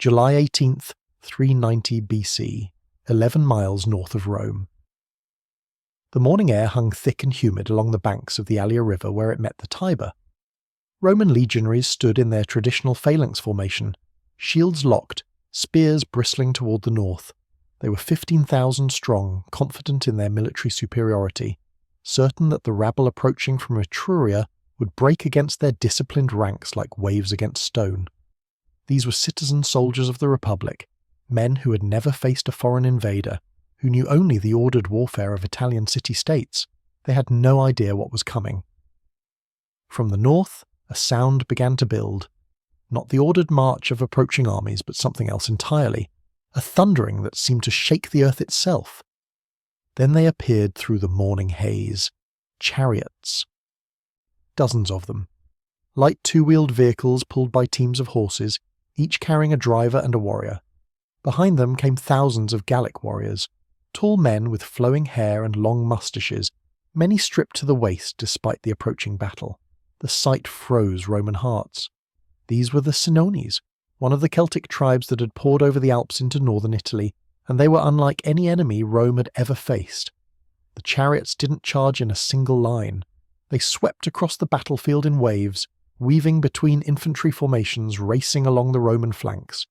July 18th, 390 BC, 11 miles north of Rome. The morning air hung thick and humid along the banks of the Allia River where it met the Tiber. Roman legionaries stood in their traditional phalanx formation, shields locked, spears bristling toward the north. They were 15,000 strong, confident in their military superiority, certain that the rabble approaching from Etruria would break against their disciplined ranks like waves against stone. These were citizen soldiers of the Republic, men who had never faced a foreign invader, who knew only the ordered warfare of Italian city-states. They had no idea what was coming. From the north, a sound began to build. Not the ordered march of approaching armies, but something else entirely. A thundering that seemed to shake the earth itself. Then they appeared through the morning haze. Chariots. Dozens of them. Light two-wheeled vehicles pulled by teams of horses, each carrying a driver and a warrior. Behind them came thousands of Gallic warriors, tall men with flowing hair and long moustaches, many stripped to the waist despite the approaching battle. The sight froze Roman hearts. These were the Senones, one of the Celtic tribes that had poured over the Alps into northern Italy, and they were unlike any enemy Rome had ever faced. The chariots didn't charge in a single line. They swept across the battlefield in waves, weaving between infantry formations racing along the Roman flanks.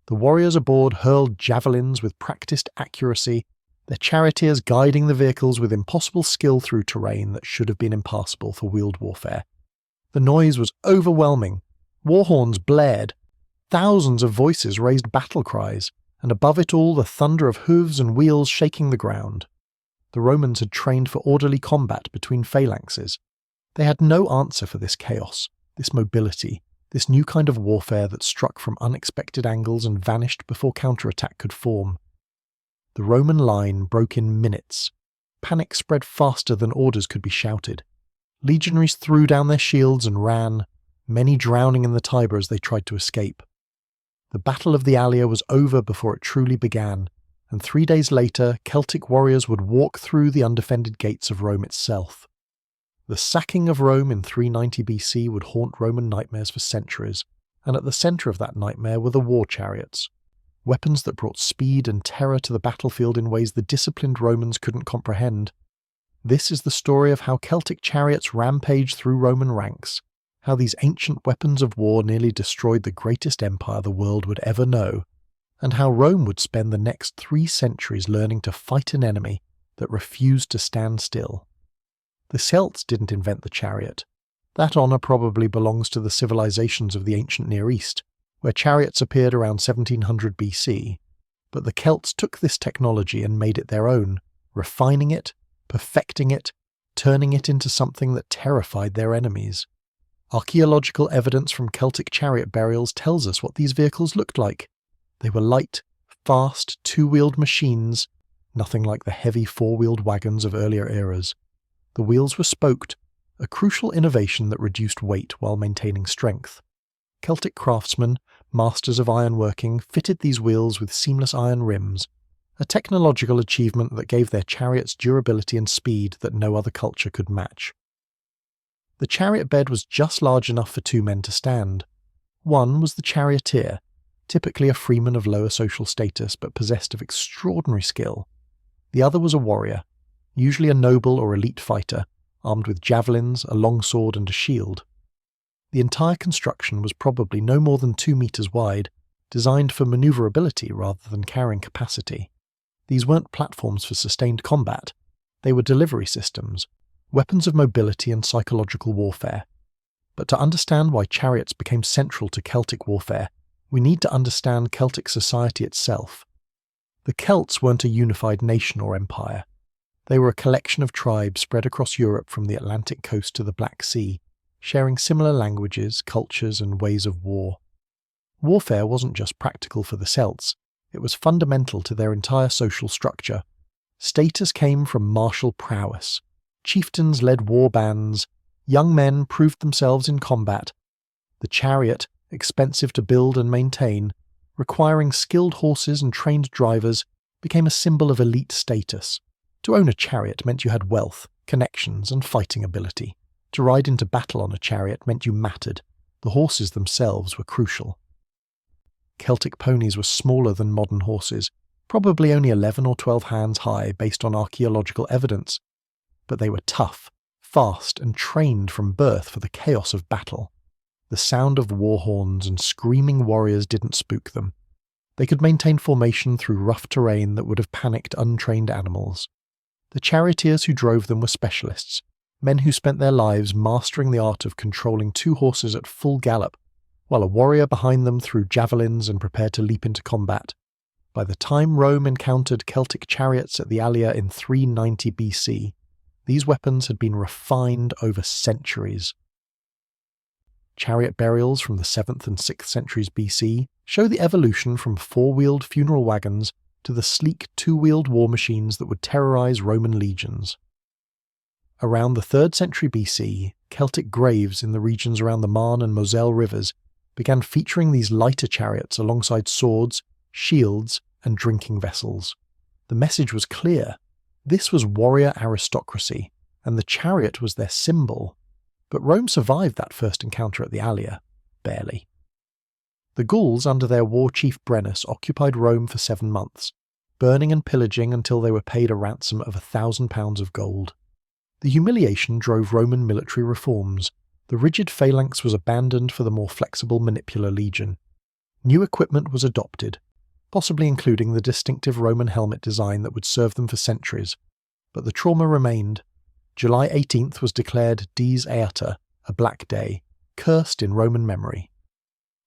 The warriors aboard hurled javelins with practiced accuracy, their charioteers guiding the vehicles with impossible skill through terrain that should have been impassable for wheeled warfare. The noise was overwhelming. War horns blared. Thousands of voices raised battle cries, and above it all the thunder of hooves and wheels shaking the ground. The Romans had trained for orderly combat between phalanxes. They had no answer for this chaos, this mobility, this new kind of warfare that struck from unexpected angles and vanished before counterattack could form. The Roman line broke in minutes. Panic spread faster than orders could be shouted. Legionaries threw down their shields and ran, many drowning in the Tiber as they tried to escape. The Battle of the Allia was over before it truly began, and 3 days later Celtic warriors would walk through the undefended gates of Rome itself. The sacking of Rome in 390 BC would haunt Roman nightmares for centuries, and at the centre of that nightmare were the war chariots, weapons that brought speed and terror to the battlefield in ways the disciplined Romans couldn't comprehend. This is the story of how Celtic chariots rampaged through Roman ranks, how these ancient weapons of war nearly destroyed the greatest empire the world would ever know, and how Rome would spend the next 3 centuries learning to fight an enemy that refused to stand still. The Celts didn't invent the chariot. That honour probably belongs to the civilizations of the ancient Near East, where chariots appeared around 1700 BC, but the Celts took this technology and made it their own, refining it, perfecting it, turning it into something that terrified their enemies. Archaeological evidence from Celtic chariot burials tells us what these vehicles looked like. They were light, fast, two-wheeled machines, nothing like the heavy four-wheeled wagons of earlier eras. The wheels were spoked, a crucial innovation that reduced weight while maintaining strength. Celtic craftsmen, masters of ironworking, fitted these wheels with seamless iron rims, a technological achievement that gave their chariots durability and speed that no other culture could match. The chariot bed was just large enough for 2 men to stand. One was the charioteer, typically a freeman of lower social status but possessed of extraordinary skill. The other was a warrior, usually a noble or elite fighter, armed with javelins, a longsword and a shield. The entire construction was probably no more than 2 meters wide, designed for maneuverability rather than carrying capacity. These weren't platforms for sustained combat. They were delivery systems, weapons of mobility and psychological warfare. But to understand why chariots became central to Celtic warfare, we need to understand Celtic society itself. The Celts weren't a unified nation or empire. They were a collection of tribes spread across Europe from the Atlantic coast to the Black Sea, sharing similar languages, cultures, and ways of war. Warfare wasn't just practical for the Celts, it was fundamental to their entire social structure. Status came from martial prowess. Chieftains led war bands. Young men proved themselves in combat. The chariot, expensive to build and maintain, requiring skilled horses and trained drivers, became a symbol of elite status. To own a chariot meant you had wealth, connections, and fighting ability. To ride into battle on a chariot meant you mattered. The horses themselves were crucial. Celtic ponies were smaller than modern horses, probably only 11 or 12 hands high based on archaeological evidence. But they were tough, fast, and trained from birth for the chaos of battle. The sound of war horns and screaming warriors didn't spook them. They could maintain formation through rough terrain that would have panicked untrained animals. The charioteers who drove them were specialists, men who spent their lives mastering the art of controlling 2 horses at full gallop, while a warrior behind them threw javelins and prepared to leap into combat. By the time Rome encountered Celtic chariots at the Allia in 390 BC, these weapons had been refined over centuries. Chariot burials from the 7th and 6th centuries BC show the evolution from 4-wheeled funeral wagons to the sleek 2-wheeled war machines that would terrorize Roman legions. Around the 3rd century BC, Celtic graves in the regions around the Marne and Moselle rivers began featuring these lighter chariots alongside swords, shields, and drinking vessels. The message was clear. This was warrior aristocracy, and the chariot was their symbol. But Rome survived that first encounter at the Allia, barely. The Gauls under their war chief Brennus occupied Rome for 7 months, burning and pillaging until they were paid a ransom of 1,000 pounds of gold. The humiliation drove Roman military reforms. The rigid phalanx was abandoned for the more flexible manipular legion. New equipment was adopted, possibly including the distinctive Roman helmet design that would serve them for centuries. But the trauma remained. July 18th was declared Dies Irae, a black day, cursed in Roman memory.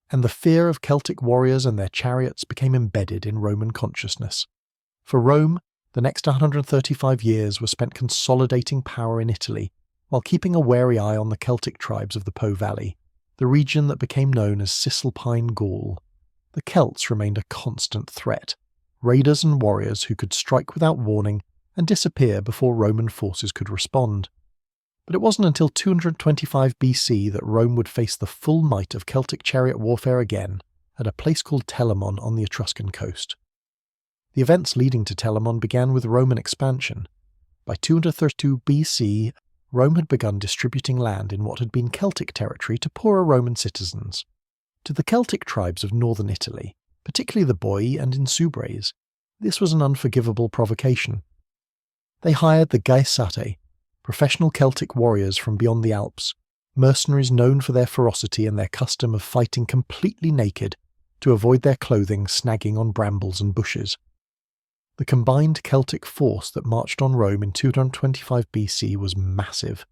And the fear of Celtic warriors and their chariots became embedded in Roman consciousness. For Rome, the next 135 years were spent consolidating power in Italy, while keeping a wary eye on the Celtic tribes of the Po Valley, the region that became known as Cisalpine Gaul. The Celts remained a constant threat, raiders and warriors who could strike without warning and disappear before Roman forces could respond. But it wasn't until 225 BC that Rome would face the full might of Celtic chariot warfare again at a place called Telamon on the Etruscan coast. The events leading to Telamon began with Roman expansion. By 232 BC, Rome had begun distributing land in what had been Celtic territory to poorer Roman citizens. To the Celtic tribes of northern Italy, particularly the Boii and Insubres, this was an unforgivable provocation. They hired the gaisate, professional Celtic warriors from beyond the Alps, mercenaries known for their ferocity and their custom of fighting completely naked to avoid their clothing snagging on brambles and bushes. The combined Celtic force that marched on Rome in 225 BC was massive.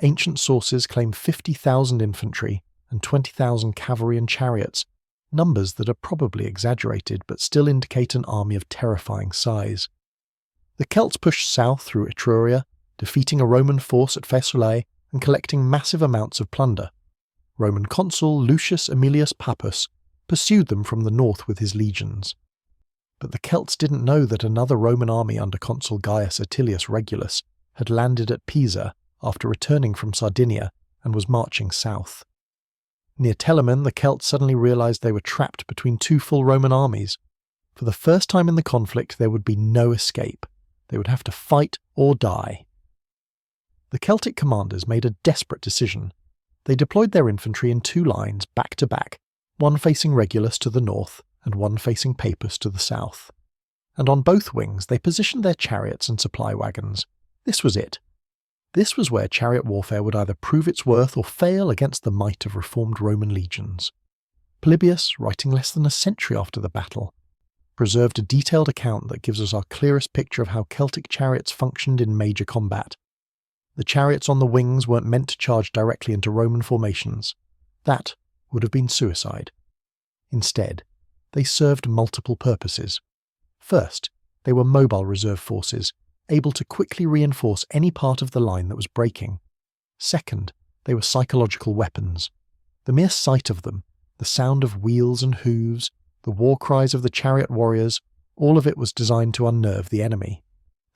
Ancient sources claim 50,000 infantry and 20,000 cavalry and chariots, numbers that are probably exaggerated but still indicate an army of terrifying size. The Celts pushed south through Etruria, defeating a Roman force at Faesulae and collecting massive amounts of plunder. Roman consul Lucius Aemilius Pappus pursued them from the north with his legions. But the Celts didn't know that another Roman army under consul Gaius Atilius Regulus had landed at Pisa after returning from Sardinia and was marching south. Near Telamon, the Celts suddenly realized they were trapped between 2 full Roman armies. For the first time in the conflict, there would be no escape. They would have to fight or die. The Celtic commanders made a desperate decision. They deployed their infantry in 2 lines, back to back, one facing Regulus to the north and one facing Pappus to the south. And on both wings they positioned their chariots and supply wagons. This was it. This was where chariot warfare would either prove its worth or fail against the might of reformed Roman legions. Polybius, writing less than a century after the battle, preserved a detailed account that gives us our clearest picture of how Celtic chariots functioned in major combat. The chariots on the wings weren't meant to charge directly into Roman formations. That would have been suicide. Instead, they served multiple purposes. First, they were mobile reserve forces, able to quickly reinforce any part of the line that was breaking. Second, they were psychological weapons. The mere sight of them, the sound of wheels and hooves, the war cries of the chariot warriors, all of it was designed to unnerve the enemy.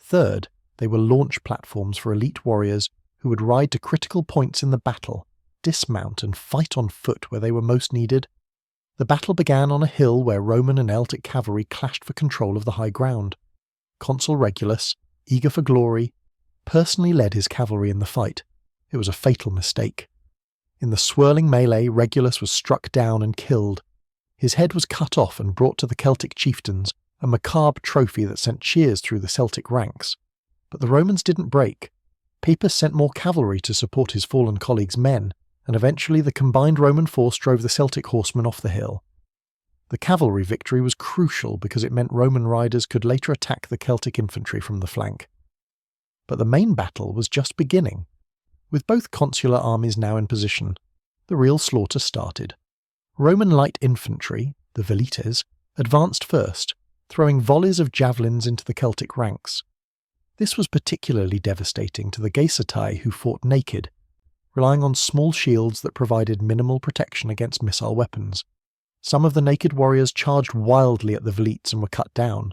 Third, they were launch platforms for elite warriors who would ride to critical points in the battle, dismount and fight on foot where they were most needed. The battle began on a hill where Roman and Celtic cavalry clashed for control of the high ground. Consul Regulus, eager for glory, personally led his cavalry in the fight. It was a fatal mistake. In the swirling melee, Regulus was struck down and killed. His head was cut off and brought to the Celtic chieftains, a macabre trophy that sent cheers through the Celtic ranks. But the Romans didn't break. Pepys sent more cavalry to support his fallen colleagues' men, and eventually the combined Roman force drove the Celtic horsemen off the hill. The cavalry victory was crucial because it meant Roman riders could later attack the Celtic infantry from the flank. But the main battle was just beginning. With both consular armies now in position, the real slaughter started. Roman light infantry, the velites, advanced first, throwing volleys of javelins into the Celtic ranks. This was particularly devastating to the Gaesotai who fought naked, relying on small shields that provided minimal protection against missile weapons. Some of the naked warriors charged wildly at the velites and were cut down.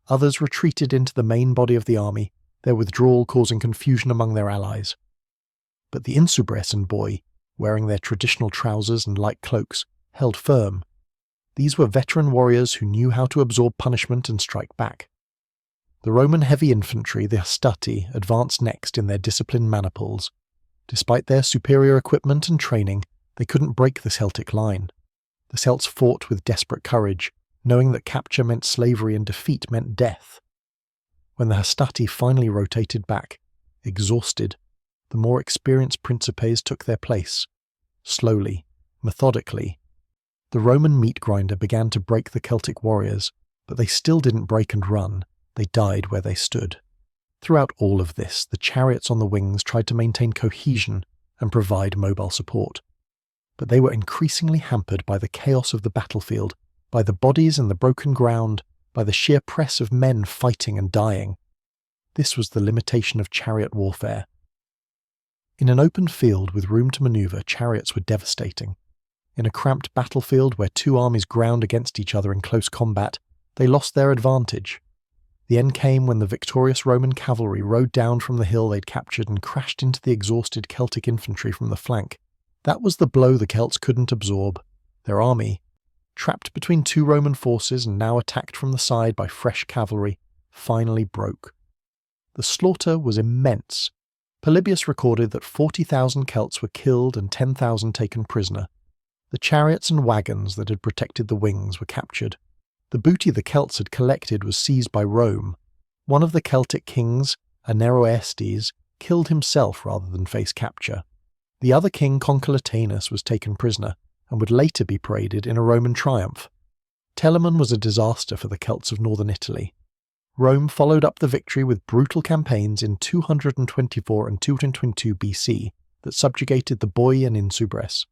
Others retreated into the main body of the army, their withdrawal causing confusion among their allies. But the insubres and boy, wearing their traditional trousers and light cloaks, held firm. These were veteran warriors who knew how to absorb punishment and strike back. The Roman heavy infantry, the hastati, advanced next in their disciplined maniples. Despite their superior equipment and training, they couldn't break the Celtic line. The Celts fought with desperate courage, knowing that capture meant slavery and defeat meant death. When the hastati finally rotated back, exhausted, the more experienced principes took their place. Slowly, methodically. The Roman meat grinder began to break the Celtic warriors, but they still didn't break and run. They died where they stood. Throughout all of this, the chariots on the wings tried to maintain cohesion and provide mobile support. But they were increasingly hampered by the chaos of the battlefield, by the bodies and the broken ground, by the sheer press of men fighting and dying. This was the limitation of chariot warfare. In an open field with room to maneuver, chariots were devastating. In a cramped battlefield where two armies ground against each other in close combat, they lost their advantage. The end came when the victorious Roman cavalry rode down from the hill they'd captured and crashed into the exhausted Celtic infantry from the flank. That was the blow the Celts couldn't absorb. Their army, trapped between two Roman forces and now attacked from the side by fresh cavalry, finally broke. The slaughter was immense. Polybius recorded that 40,000 Celts were killed and 10,000 taken prisoner. The chariots and wagons that had protected the wings were captured. The booty the Celts had collected was seized by Rome. One of the Celtic kings, Aneroestes, killed himself rather than face capture. The other king, Concolatenus, was taken prisoner and would later be paraded in a Roman triumph. Telamon was a disaster for the Celts of northern Italy. Rome followed up the victory with brutal campaigns in 224 and 222 BC that subjugated the Boii and Insubres.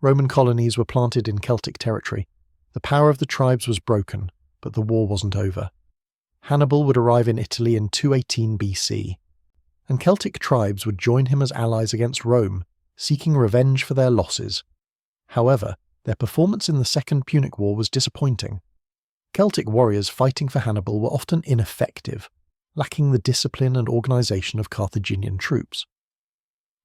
Roman colonies were planted in Celtic territory. The power of the tribes was broken, but the war wasn't over. Hannibal would arrive in Italy in 218 BC, and Celtic tribes would join him as allies against Rome, seeking revenge for their losses. However, their performance in the Second Punic War was disappointing. Celtic warriors fighting for Hannibal were often ineffective, lacking the discipline and organisation of Carthaginian troops.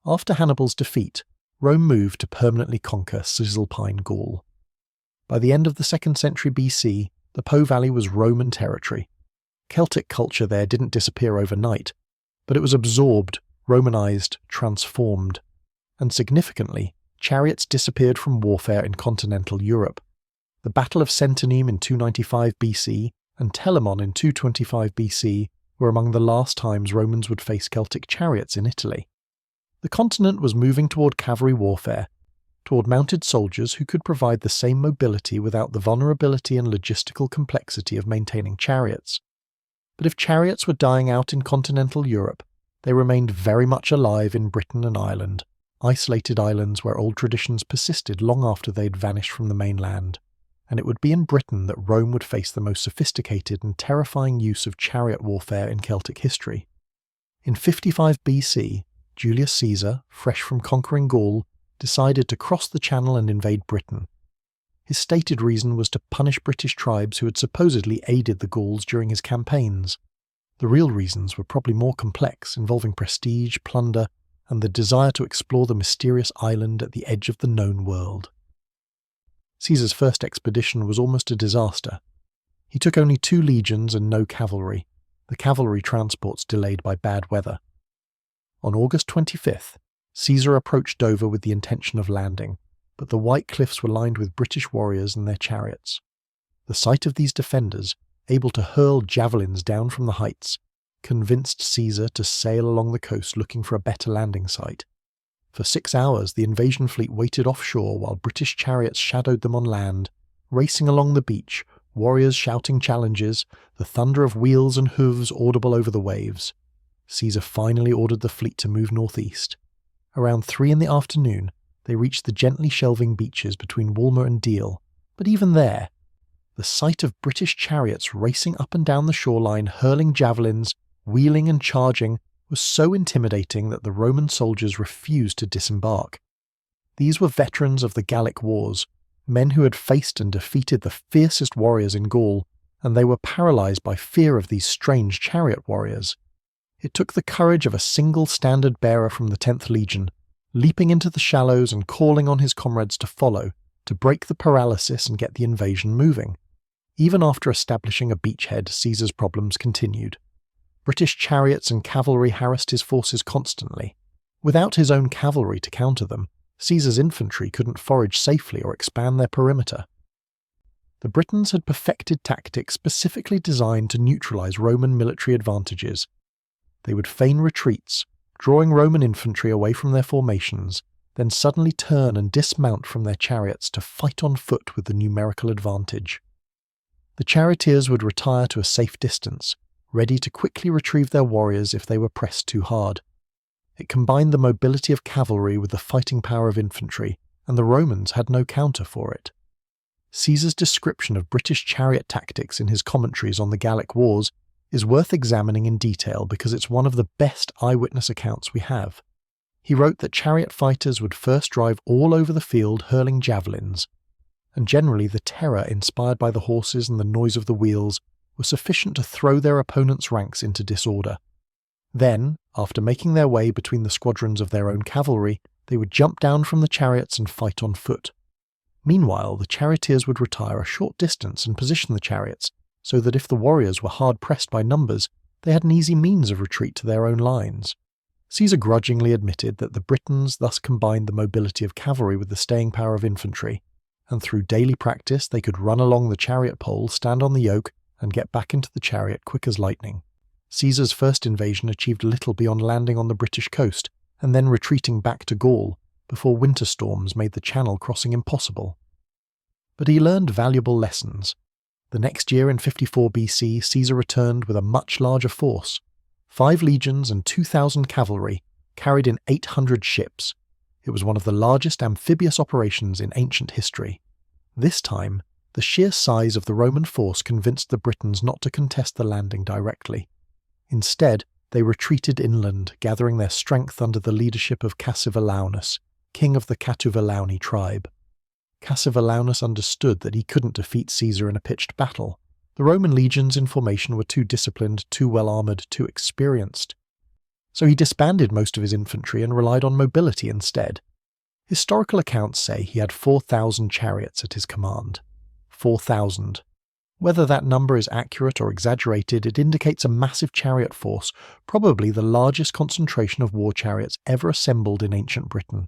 After Hannibal's defeat, Rome moved to permanently conquer Cisalpine Gaul. By the end of the 2nd century BC, the Po Valley was Roman territory. Celtic culture there didn't disappear overnight, but it was absorbed, Romanized, transformed. And significantly, chariots disappeared from warfare in continental Europe. The Battle of Centenum in 295 BC and Telamon in 225 BC were among the last times Romans would face Celtic chariots in Italy. The continent was moving toward cavalry warfare, toward mounted soldiers who could provide the same mobility without the vulnerability and logistical complexity of maintaining chariots. But if chariots were dying out in continental Europe, they remained very much alive in Britain and Ireland, isolated islands where old traditions persisted long after they'd vanished from the mainland. And it would be in Britain that Rome would face the most sophisticated and terrifying use of chariot warfare in Celtic history. In 55 BC, Julius Caesar, fresh from conquering Gaul, decided to cross the Channel and invade Britain. His stated reason was to punish British tribes who had supposedly aided the Gauls during his campaigns. The real reasons were probably more complex, involving prestige, plunder, and the desire to explore the mysterious island at the edge of the known world. Caesar's first expedition was almost a disaster. He took only 2 legions and no cavalry, the cavalry transports delayed by bad weather. On August 25th, Caesar approached Dover with the intention of landing. but the white cliffs were lined with British warriors and their chariots. The sight of these defenders, able to hurl javelins down from the heights, convinced Caesar to sail along the coast looking for a better landing site. For 6 hours the invasion fleet waited offshore while British chariots shadowed them on land, racing along the beach, warriors shouting challenges, the thunder of wheels and hooves audible over the waves. Caesar finally ordered the fleet to move northeast. Around 3 in the afternoon, they reached the gently shelving beaches between Walmer and Deal, but even there, the sight of British chariots racing up and down the shoreline, hurling javelins, wheeling and charging, was so intimidating that the Roman soldiers refused to disembark. These were veterans of the Gallic Wars, men who had faced and defeated the fiercest warriors in Gaul, and they were paralysed by fear of these strange chariot warriors. It took the courage of a single standard-bearer from the 10th Legion, leaping into the shallows and calling on his comrades to follow, to break the paralysis and get the invasion moving. Even after establishing a beachhead, Caesar's problems continued. British chariots and cavalry harassed his forces constantly. Without his own cavalry to counter them, Caesar's infantry couldn't forage safely or expand their perimeter. The Britons had perfected tactics specifically designed to neutralize Roman military advantages. They would feign retreats, drawing Roman infantry away from their formations, then suddenly turn and dismount from their chariots to fight on foot with the numerical advantage. The charioteers would retire to a safe distance, ready to quickly retrieve their warriors if they were pressed too hard. It combined the mobility of cavalry with the fighting power of infantry, and the Romans had no counter for it. Caesar's description of British chariot tactics in his commentaries on the Gallic Wars is worth examining in detail because it's one of the best eyewitness accounts we have. He wrote that chariot fighters would first drive all over the field hurling javelins, and generally the terror inspired by the horses and the noise of the wheels was sufficient to throw their opponents' ranks into disorder. Then, after making their way between the squadrons of their own cavalry, they would jump down from the chariots and fight on foot. Meanwhile, the charioteers would retire a short distance and position the chariots, so that if the warriors were hard pressed by numbers, they had an easy means of retreat to their own lines. Caesar grudgingly admitted that the Britons thus combined the mobility of cavalry with the staying power of infantry, and through daily practice they could run along the chariot pole, stand on the yoke, and get back into the chariot quick as lightning. Caesar's first invasion achieved little beyond landing on the British coast and then retreating back to Gaul before winter storms made the Channel crossing impossible. But he learned valuable lessons. The next year in 54 BC, Caesar returned with a much larger force. 5 legions and 2,000 cavalry, carried in 800 ships. It was one of the largest amphibious operations in ancient history. This time, the sheer size of the Roman force convinced the Britons not to contest the landing directly. Instead, they retreated inland, gathering their strength under the leadership of Cassivellaunus, king of the Catuvellauni tribe. Cassivellaunus understood that he couldn't defeat Caesar in a pitched battle. The Roman legions in formation were too disciplined, too well-armoured, too experienced. So he disbanded most of his infantry and relied on mobility instead. Historical accounts say he had 4,000 chariots at his command. 4,000. Whether that number is accurate or exaggerated, it indicates a massive chariot force, probably the largest concentration of war chariots ever assembled in ancient Britain.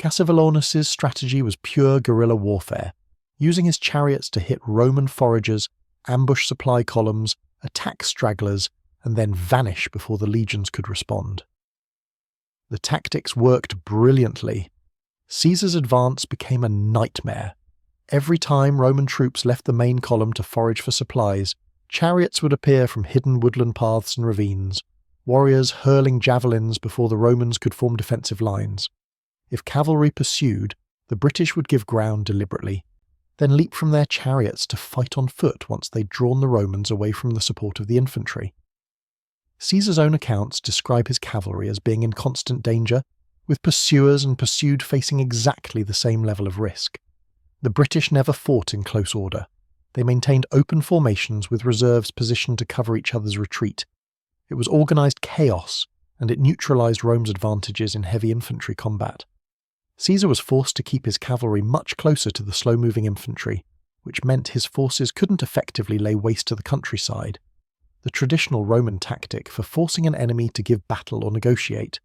Cassivellaunus's strategy was pure guerrilla warfare, using his chariots to hit Roman foragers, ambush supply columns, attack stragglers, and then vanish before the legions could respond. The tactics worked brilliantly. Caesar's advance became a nightmare. Every time Roman troops left the main column to forage for supplies, chariots would appear from hidden woodland paths and ravines, warriors hurling javelins before the Romans could form defensive lines. If cavalry pursued, the British would give ground deliberately, then leap from their chariots to fight on foot once they'd drawn the Romans away from the support of the infantry. Caesar's own accounts describe his cavalry as being in constant danger, with pursuers and pursued facing exactly the same level of risk. The British never fought in close order. They maintained open formations with reserves positioned to cover each other's retreat. It was organised chaos, and it neutralised Rome's advantages in heavy infantry combat. Caesar was forced to keep his cavalry much closer to the slow-moving infantry, which meant his forces couldn't effectively lay waste to the countryside, the traditional Roman tactic for forcing an enemy to give battle or negotiate.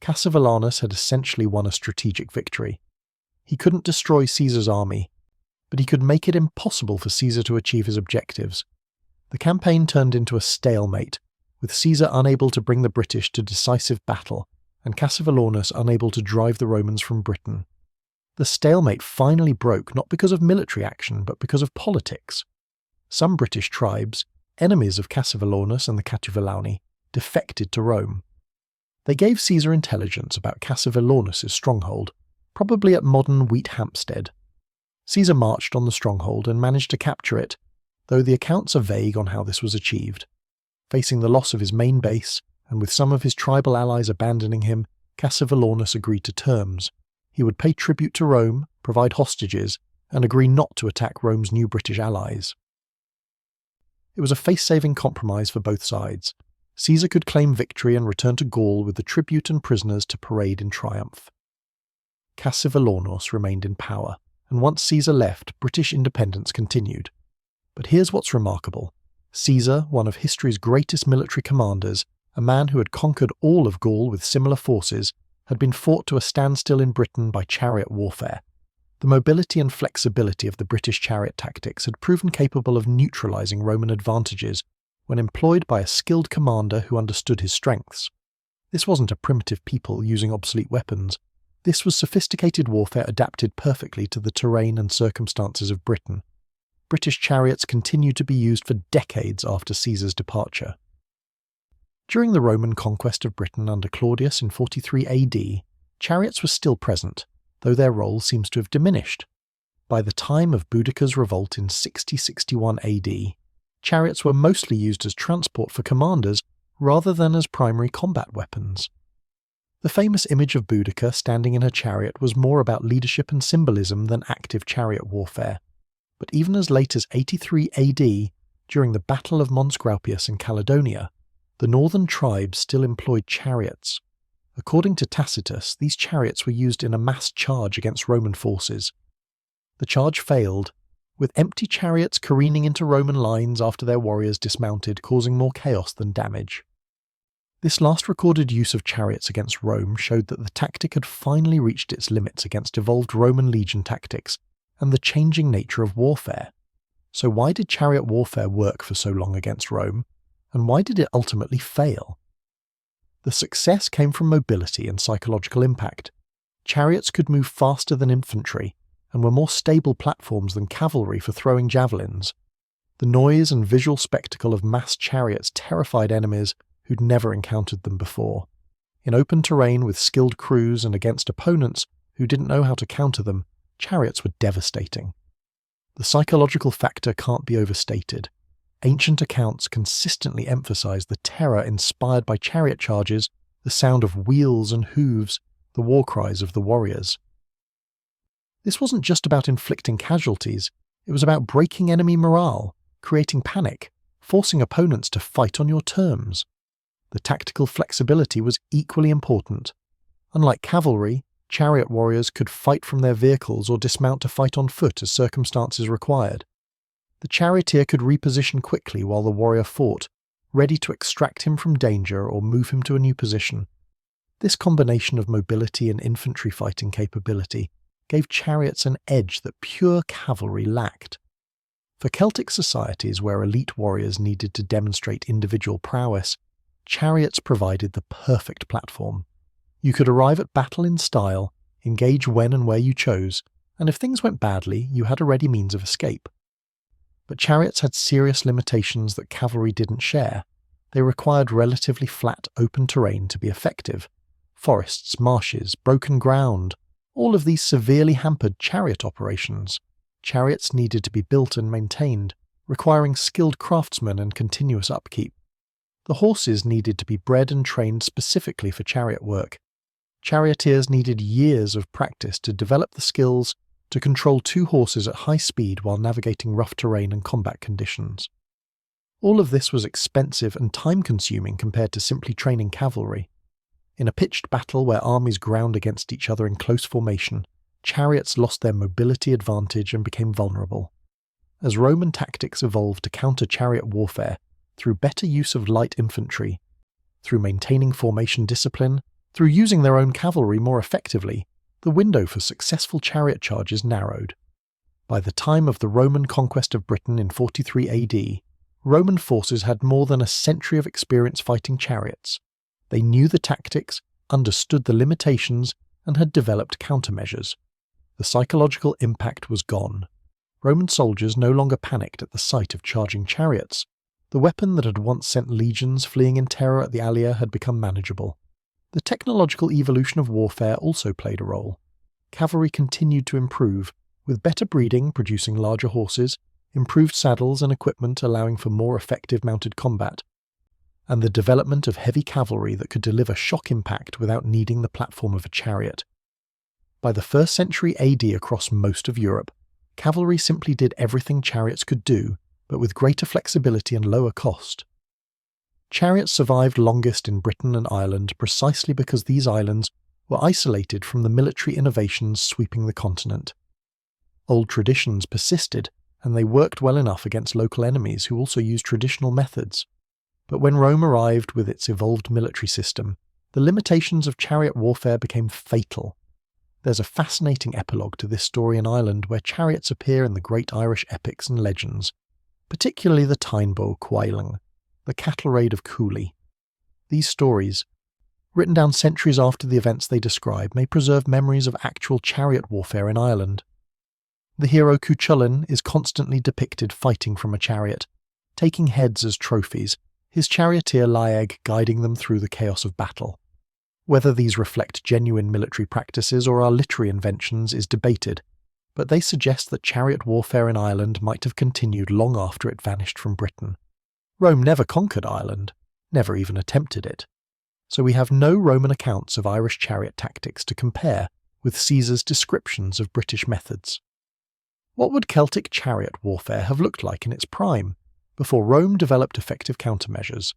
Cassivellaunus had essentially won a strategic victory. He couldn't destroy Caesar's army, but he could make it impossible for Caesar to achieve his objectives. The campaign turned into a stalemate, with Caesar unable to bring the British to decisive battle, and Cassivellaunus unable to drive the Romans from Britain. The stalemate finally broke not because of military action, but because of politics. Some British tribes, enemies of Cassivellaunus and the Catuvellauni, defected to Rome. They gave Caesar intelligence about Cassivellaunus's stronghold, probably at modern Wheat Hampstead. Caesar marched on the stronghold and managed to capture it, though the accounts are vague on how this was achieved. Facing the loss of his main base, and with some of his tribal allies abandoning him, Cassivellaunus agreed to terms. He would pay tribute to Rome, provide hostages, and agree not to attack Rome's new British allies. It was a face-saving compromise for both sides. Caesar could claim victory and return to Gaul with the tribute and prisoners to parade in triumph. Cassivellaunus remained in power, and once Caesar left, British independence continued. But here's what's remarkable. Caesar, one of history's greatest military commanders, a man who had conquered all of Gaul with similar forces, had been fought to a standstill in Britain by chariot warfare. The mobility and flexibility of the British chariot tactics had proven capable of neutralizing Roman advantages when employed by a skilled commander who understood his strengths. This wasn't a primitive people using obsolete weapons. This was sophisticated warfare adapted perfectly to the terrain and circumstances of Britain. British chariots continued to be used for decades after Caesar's departure. During the Roman conquest of Britain under Claudius in 43 AD, chariots were still present, though their role seems to have diminished. By the time of Boudicca's revolt in 60-61 AD, chariots were mostly used as transport for commanders rather than as primary combat weapons. The famous image of Boudicca standing in her chariot was more about leadership and symbolism than active chariot warfare. But even as late as 83 AD, during the Battle of Mons Graupius in Caledonia, the northern tribes still employed chariots. According to Tacitus, these chariots were used in a mass charge against Roman forces. The charge failed, with empty chariots careening into Roman lines after their warriors dismounted, causing more chaos than damage. This last recorded use of chariots against Rome showed that the tactic had finally reached its limits against evolved Roman legion tactics and the changing nature of warfare. So why did chariot warfare work for so long against Rome, and why did it ultimately fail? The success came from mobility and psychological impact. Chariots could move faster than infantry, and were more stable platforms than cavalry for throwing javelins. The noise and visual spectacle of massed chariots terrified enemies who'd never encountered them before. In open terrain with skilled crews and against opponents who didn't know how to counter them, chariots were devastating. The psychological factor can't be overstated. Ancient accounts consistently emphasize the terror inspired by chariot charges, the sound of wheels and hooves, the war cries of the warriors. This wasn't just about inflicting casualties, it was about breaking enemy morale, creating panic, forcing opponents to fight on your terms. The tactical flexibility was equally important. Unlike cavalry, chariot warriors could fight from their vehicles or dismount to fight on foot as circumstances required. The charioteer could reposition quickly while the warrior fought, ready to extract him from danger or move him to a new position. This combination of mobility and infantry fighting capability gave chariots an edge that pure cavalry lacked. For Celtic societies where elite warriors needed to demonstrate individual prowess, chariots provided the perfect platform. You could arrive at battle in style, engage when and where you chose, and if things went badly, you had a ready means of escape. But chariots had serious limitations that cavalry didn't share. They required relatively flat, open terrain to be effective. Forests, marshes, broken ground, all of these severely hampered chariot operations. Chariots needed to be built and maintained, requiring skilled craftsmen and continuous upkeep. The horses needed to be bred and trained specifically for chariot work. Charioteers needed years of practice to develop the skills to control two horses at high speed while navigating rough terrain and combat conditions. All of this was expensive and time-consuming compared to simply training cavalry. In a pitched battle where armies ground against each other in close formation, chariots lost their mobility advantage and became vulnerable. As Roman tactics evolved to counter chariot warfare through better use of light infantry, through maintaining formation discipline, through using their own cavalry more effectively, the window for successful chariot charges narrowed. By the time of the Roman conquest of Britain in 43 AD, Roman forces had more than a century of experience fighting chariots. They knew the tactics, understood the limitations, and had developed countermeasures. The psychological impact was gone. Roman soldiers no longer panicked at the sight of charging chariots. The weapon that had once sent legions fleeing in terror at the Allia had become manageable. The technological evolution of warfare also played a role. Cavalry continued to improve, with better breeding producing larger horses, improved saddles and equipment allowing for more effective mounted combat, and the development of heavy cavalry that could deliver shock impact without needing the platform of a chariot. By the 1st century AD across most of Europe, cavalry simply did everything chariots could do, but with greater flexibility and lower cost. Chariots survived longest in Britain and Ireland precisely because these islands were isolated from the military innovations sweeping the continent. Old traditions persisted, and they worked well enough against local enemies who also used traditional methods. But when Rome arrived with its evolved military system, the limitations of chariot warfare became fatal. There's a fascinating epilogue to this story in Ireland where chariots appear in the great Irish epics and legends, particularly the Tyne-Bow Quailing, the cattle raid of Cooley. These stories, written down centuries after the events they describe, may preserve memories of actual chariot warfare in Ireland. The hero Cuchulainn is constantly depicted fighting from a chariot, taking heads as trophies, his charioteer Laeg guiding them through the chaos of battle. Whether these reflect genuine military practices or are literary inventions is debated, but they suggest that chariot warfare in Ireland might have continued long after it vanished from Britain. Rome never conquered Ireland, never even attempted it, so we have no Roman accounts of Irish chariot tactics to compare with Caesar's descriptions of British methods. What would Celtic chariot warfare have looked like in its prime, before Rome developed effective countermeasures?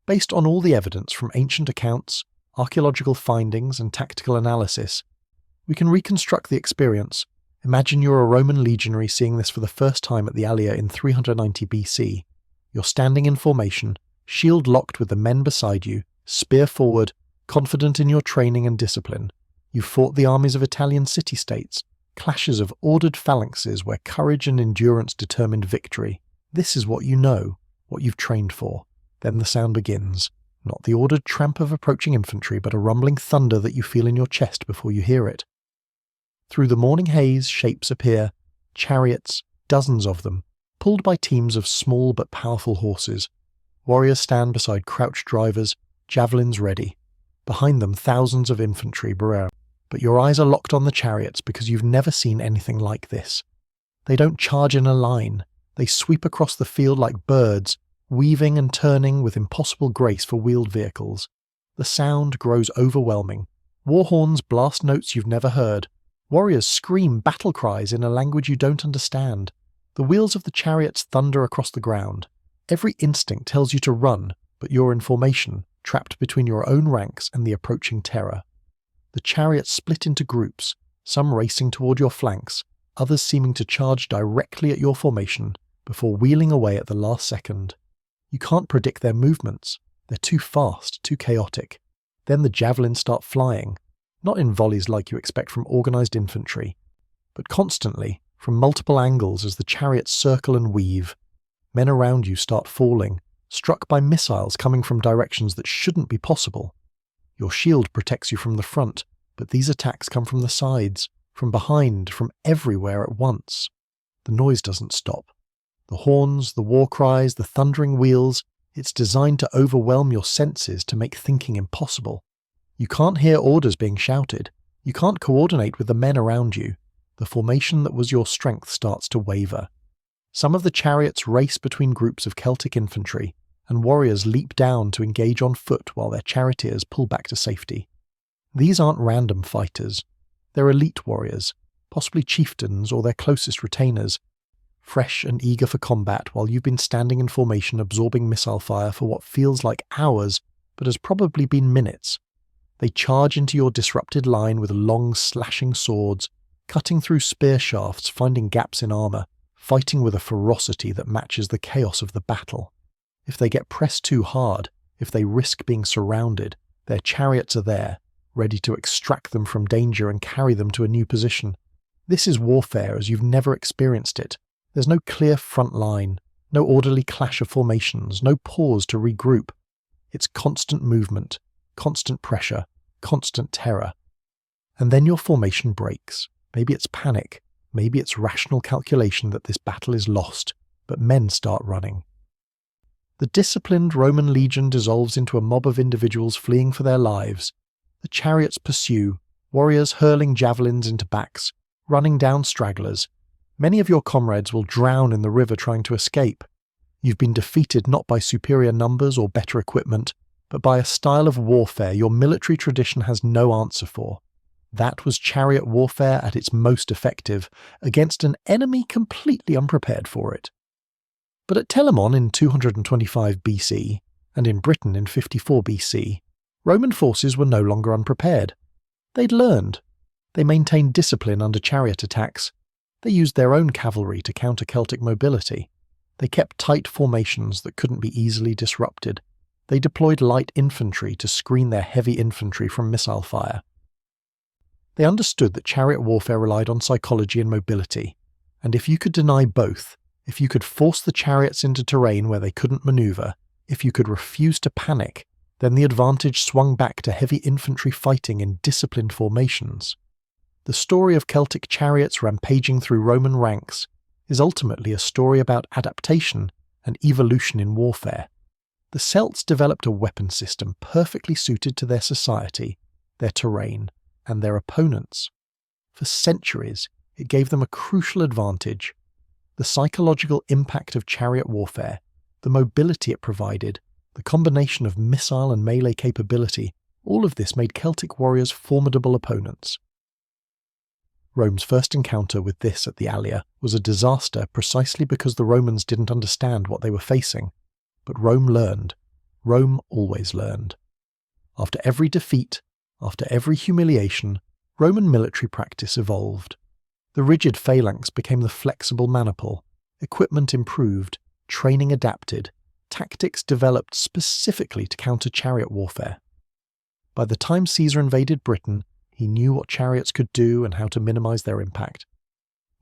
Based on all the evidence from ancient accounts, archaeological findings and tactical analysis, we can reconstruct the experience. Imagine you're a Roman legionary seeing this for the first time at the Allia in 390 BC. You're standing in formation, shield locked with the men beside you, spear forward, confident in your training and discipline. You fought the armies of Italian city-states, clashes of ordered phalanxes where courage and endurance determined victory. This is what you know, what you've trained for. Then the sound begins. Not the ordered tramp of approaching infantry, but a rumbling thunder that you feel in your chest before you hear it. Through the morning haze, shapes appear, chariots, dozens of them, pulled by teams of small but powerful horses. Warriors stand beside crouched drivers, javelins ready. Behind them, thousands of infantry, but your eyes are locked on the chariots because you've never seen anything like this. They don't charge in a line. They sweep across the field like birds, weaving and turning with impossible grace for wheeled vehicles. The sound grows overwhelming. War horns blast notes you've never heard. Warriors scream battle cries in a language you don't understand. The wheels of the chariots thunder across the ground. Every instinct tells you to run, but you're in formation, trapped between your own ranks and the approaching terror. The chariots split into groups, some racing toward your flanks, others seeming to charge directly at your formation before wheeling away at the last second. You can't predict their movements. They're too fast, too chaotic. Then the javelins start flying, not in volleys like you expect from organised infantry, but constantly, from multiple angles as the chariots circle and weave. Men around you start falling, struck by missiles coming from directions that shouldn't be possible. Your shield protects you from the front, but these attacks come from the sides, from behind, from everywhere at once. The noise doesn't stop. The horns, the war cries, the thundering wheels, it's designed to overwhelm your senses to make thinking impossible. You can't hear orders being shouted. You can't coordinate with the men around you. The formation that was your strength starts to waver. Some of the chariots race between groups of Celtic infantry, and warriors leap down to engage on foot while their charioteers pull back to safety. These aren't random fighters. They're elite warriors, possibly chieftains or their closest retainers, fresh and eager for combat while you've been standing in formation absorbing missile fire for what feels like hours but has probably been minutes. They charge into your disrupted line with long slashing swords, cutting through spear shafts, finding gaps in armour, fighting with a ferocity that matches the chaos of the battle. If they get pressed too hard, if they risk being surrounded, their chariots are there, ready to extract them from danger and carry them to a new position. This is warfare as you've never experienced it. There's no clear front line, no orderly clash of formations, no pause to regroup. It's constant movement, constant pressure, constant terror. And then your formation breaks. Maybe it's panic, maybe it's rational calculation that this battle is lost, but men start running. The disciplined Roman legion dissolves into a mob of individuals fleeing for their lives. The chariots pursue, warriors hurling javelins into backs, running down stragglers. Many of your comrades will drown in the river trying to escape. You've been defeated not by superior numbers or better equipment, but by a style of warfare your military tradition has no answer for. That was chariot warfare at its most effective, against an enemy completely unprepared for it. But at Telamon in 225 BC, and in Britain in 54 BC, Roman forces were no longer unprepared. They'd learned. They maintained discipline under chariot attacks. They used their own cavalry to counter Celtic mobility. They kept tight formations that couldn't be easily disrupted. They deployed light infantry to screen their heavy infantry from missile fire. They understood that chariot warfare relied on psychology and mobility, and if you could deny both, if you could force the chariots into terrain where they couldn't maneuver, if you could refuse to panic, then the advantage swung back to heavy infantry fighting in disciplined formations. The story of Celtic chariots rampaging through Roman ranks is ultimately a story about adaptation and evolution in warfare. The Celts developed a weapon system perfectly suited to their society, their terrain, and their opponents. For centuries, it gave them a crucial advantage. The psychological impact of chariot warfare, the mobility it provided, the combination of missile and melee capability, all of this made Celtic warriors formidable opponents. Rome's first encounter with this at the Allia was a disaster precisely because the Romans didn't understand what they were facing. But Rome learned. Rome always learned. After every defeat, after every humiliation, Roman military practice evolved. The rigid phalanx became the flexible maniple, equipment improved, training adapted, tactics developed specifically to counter chariot warfare. By the time Caesar invaded Britain, he knew what chariots could do and how to minimize their impact.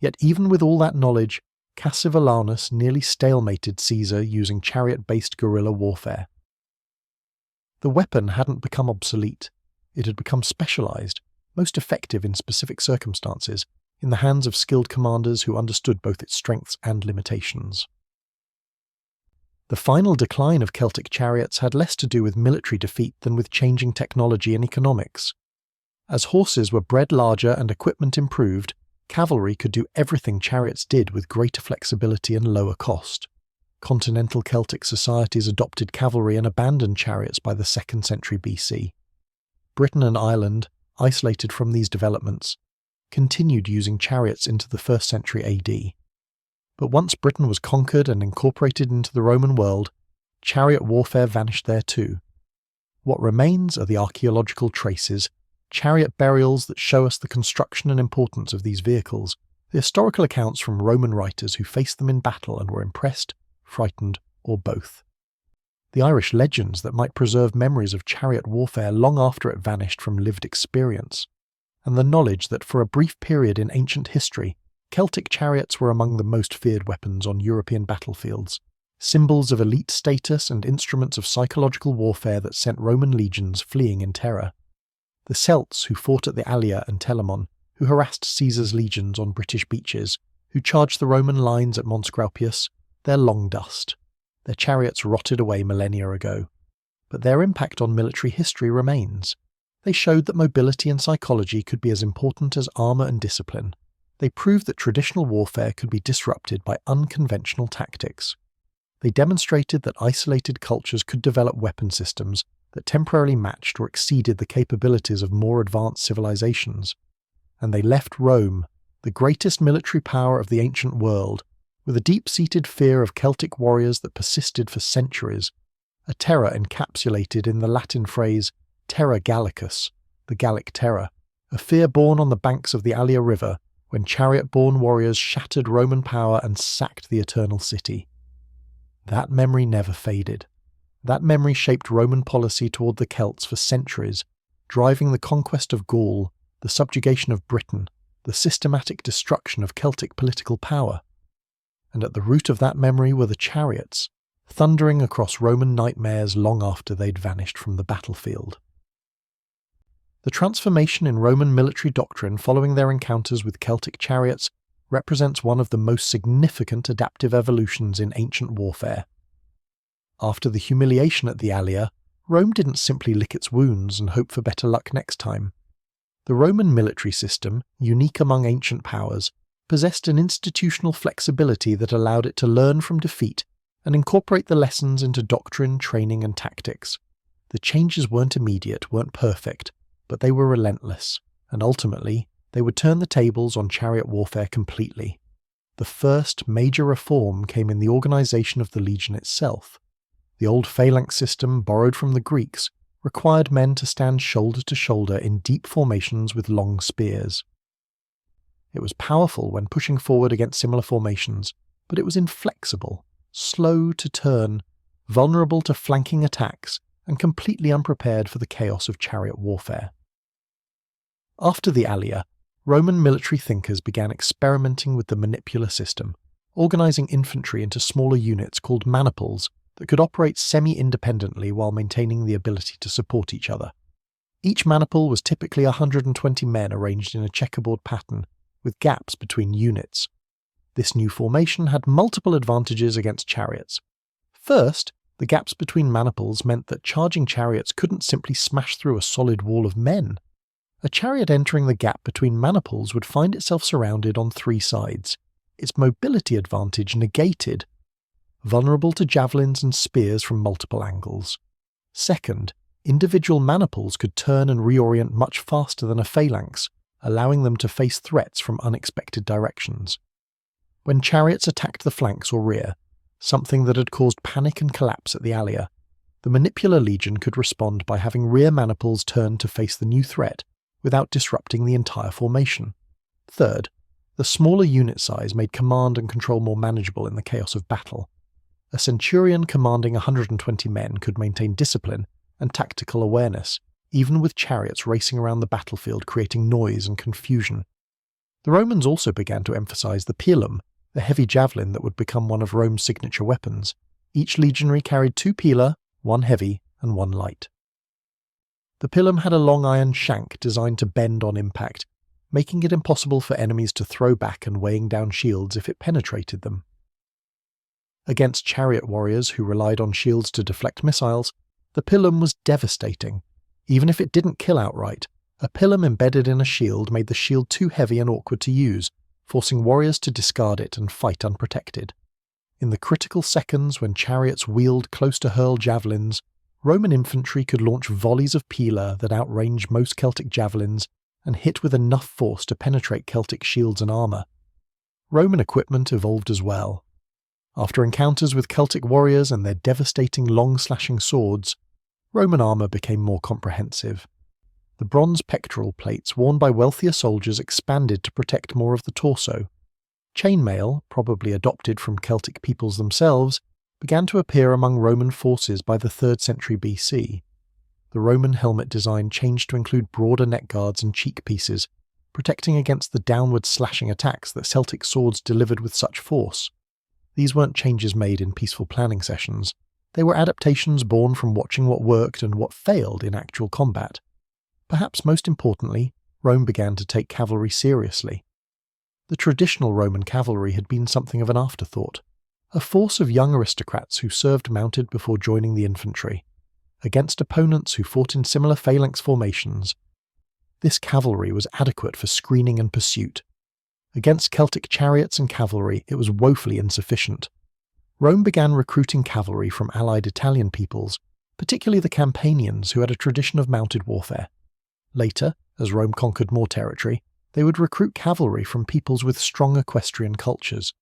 Yet even with all that knowledge, Cassivellaunus nearly stalemated Caesar using chariot-based guerrilla warfare. The weapon hadn't become obsolete. It had become specialized, most effective in specific circumstances, in the hands of skilled commanders who understood both its strengths and limitations. The final decline of Celtic chariots had less to do with military defeat than with changing technology and economics. As horses were bred larger and equipment improved, cavalry could do everything chariots did with greater flexibility and lower cost. Continental Celtic societies adopted cavalry and abandoned chariots by the 2nd century BC. Britain and Ireland, isolated from these developments, continued using chariots into the 1st century AD. But once Britain was conquered and incorporated into the Roman world, chariot warfare vanished there too. What remains are the archaeological traces, chariot burials that show us the construction and importance of these vehicles, the historical accounts from Roman writers who faced them in battle and were impressed, frightened, or both. The Irish legends that might preserve memories of chariot warfare long after it vanished from lived experience, and the knowledge that for a brief period in ancient history, Celtic chariots were among the most feared weapons on European battlefields, symbols of elite status and instruments of psychological warfare that sent Roman legions fleeing in terror. The Celts who fought at the Allia and Telamon, who harassed Caesar's legions on British beaches, who charged the Roman lines at Mons Graupius, they're long dust. Their chariots rotted away millennia ago. But their impact on military history remains. They showed that mobility and psychology could be as important as armour and discipline. They proved that traditional warfare could be disrupted by unconventional tactics. They demonstrated that isolated cultures could develop weapon systems that temporarily matched or exceeded the capabilities of more advanced civilizations. And they left Rome, the greatest military power of the ancient world, with a deep-seated fear of Celtic warriors that persisted for centuries, a terror encapsulated in the Latin phrase terra Gallicus, the Gallic terror, a fear born on the banks of the Allia River when chariot-borne warriors shattered Roman power and sacked the Eternal City. That memory never faded. That memory shaped Roman policy toward the Celts for centuries, driving the conquest of Gaul, the subjugation of Britain, the systematic destruction of Celtic political power. And at the root of that memory were the chariots, thundering across Roman nightmares long after they'd vanished from the battlefield. The transformation in Roman military doctrine following their encounters with Celtic chariots represents one of the most significant adaptive evolutions in ancient warfare. After the humiliation at the Allia, Rome didn't simply lick its wounds and hope for better luck next time. The Roman military system, unique among ancient powers, possessed an institutional flexibility that allowed it to learn from defeat and incorporate the lessons into doctrine, training, and tactics. The changes weren't immediate, weren't perfect, but they were relentless, and ultimately, they would turn the tables on chariot warfare completely. The first major reform came in the organization of the legion itself. The old phalanx system, borrowed from the Greeks, required men to stand shoulder to shoulder in deep formations with long spears. It was powerful when pushing forward against similar formations, but it was inflexible, slow to turn, vulnerable to flanking attacks, and completely unprepared for the chaos of chariot warfare. After the Allia, Roman military thinkers began experimenting with the manipular system, organizing infantry into smaller units called maniples that could operate semi-independently while maintaining the ability to support each other. Each maniple was typically 120 men arranged in a checkerboard pattern, with gaps between units. This new formation had multiple advantages against chariots. First, the gaps between maniples meant that charging chariots couldn't simply smash through a solid wall of men. A chariot entering the gap between maniples would find itself surrounded on three sides, its mobility advantage negated, vulnerable to javelins and spears from multiple angles. Second, individual maniples could turn and reorient much faster than a phalanx, allowing them to face threats from unexpected directions. When chariots attacked the flanks or rear, something that had caused panic and collapse at the Allia, the manipular legion could respond by having rear maniples turn to face the new threat without disrupting the entire formation. Third, the smaller unit size made command and control more manageable in the chaos of battle. A centurion commanding 120 men could maintain discipline and tactical awareness, even with chariots racing around the battlefield creating noise and confusion. The Romans also began to emphasize the pilum, the heavy javelin that would become one of Rome's signature weapons. Each legionary carried 2 pila, 1 heavy and 1 light. The pilum had a long iron shank designed to bend on impact, making it impossible for enemies to throw back and weighing down shields if it penetrated them. Against chariot warriors who relied on shields to deflect missiles, the pilum was devastating. Even if it didn't kill outright, a pilum embedded in a shield made the shield too heavy and awkward to use, forcing warriors to discard it and fight unprotected. In the critical seconds when chariots wheeled close to hurl javelins, Roman infantry could launch volleys of pila that outranged most Celtic javelins and hit with enough force to penetrate Celtic shields and armour. Roman equipment evolved as well. After encounters with Celtic warriors and their devastating long slashing swords, Roman armour became more comprehensive. The bronze pectoral plates worn by wealthier soldiers expanded to protect more of the torso. Chainmail, probably adopted from Celtic peoples themselves, began to appear among Roman forces by the 3rd century BC. The Roman helmet design changed to include broader neck guards and cheek pieces, protecting against the downward slashing attacks that Celtic swords delivered with such force. These weren't changes made in peaceful planning sessions. They were adaptations born from watching what worked and what failed in actual combat. Perhaps most importantly, Rome began to take cavalry seriously. The traditional Roman cavalry had been something of an afterthought, a force of young aristocrats who served mounted before joining the infantry, against opponents who fought in similar phalanx formations. This cavalry was adequate for screening and pursuit. Against Celtic chariots and cavalry, it was woefully insufficient. Rome began recruiting cavalry from allied Italian peoples, particularly the Campanians who had a tradition of mounted warfare. Later, as Rome conquered more territory, they would recruit cavalry from peoples with strong equestrian cultures.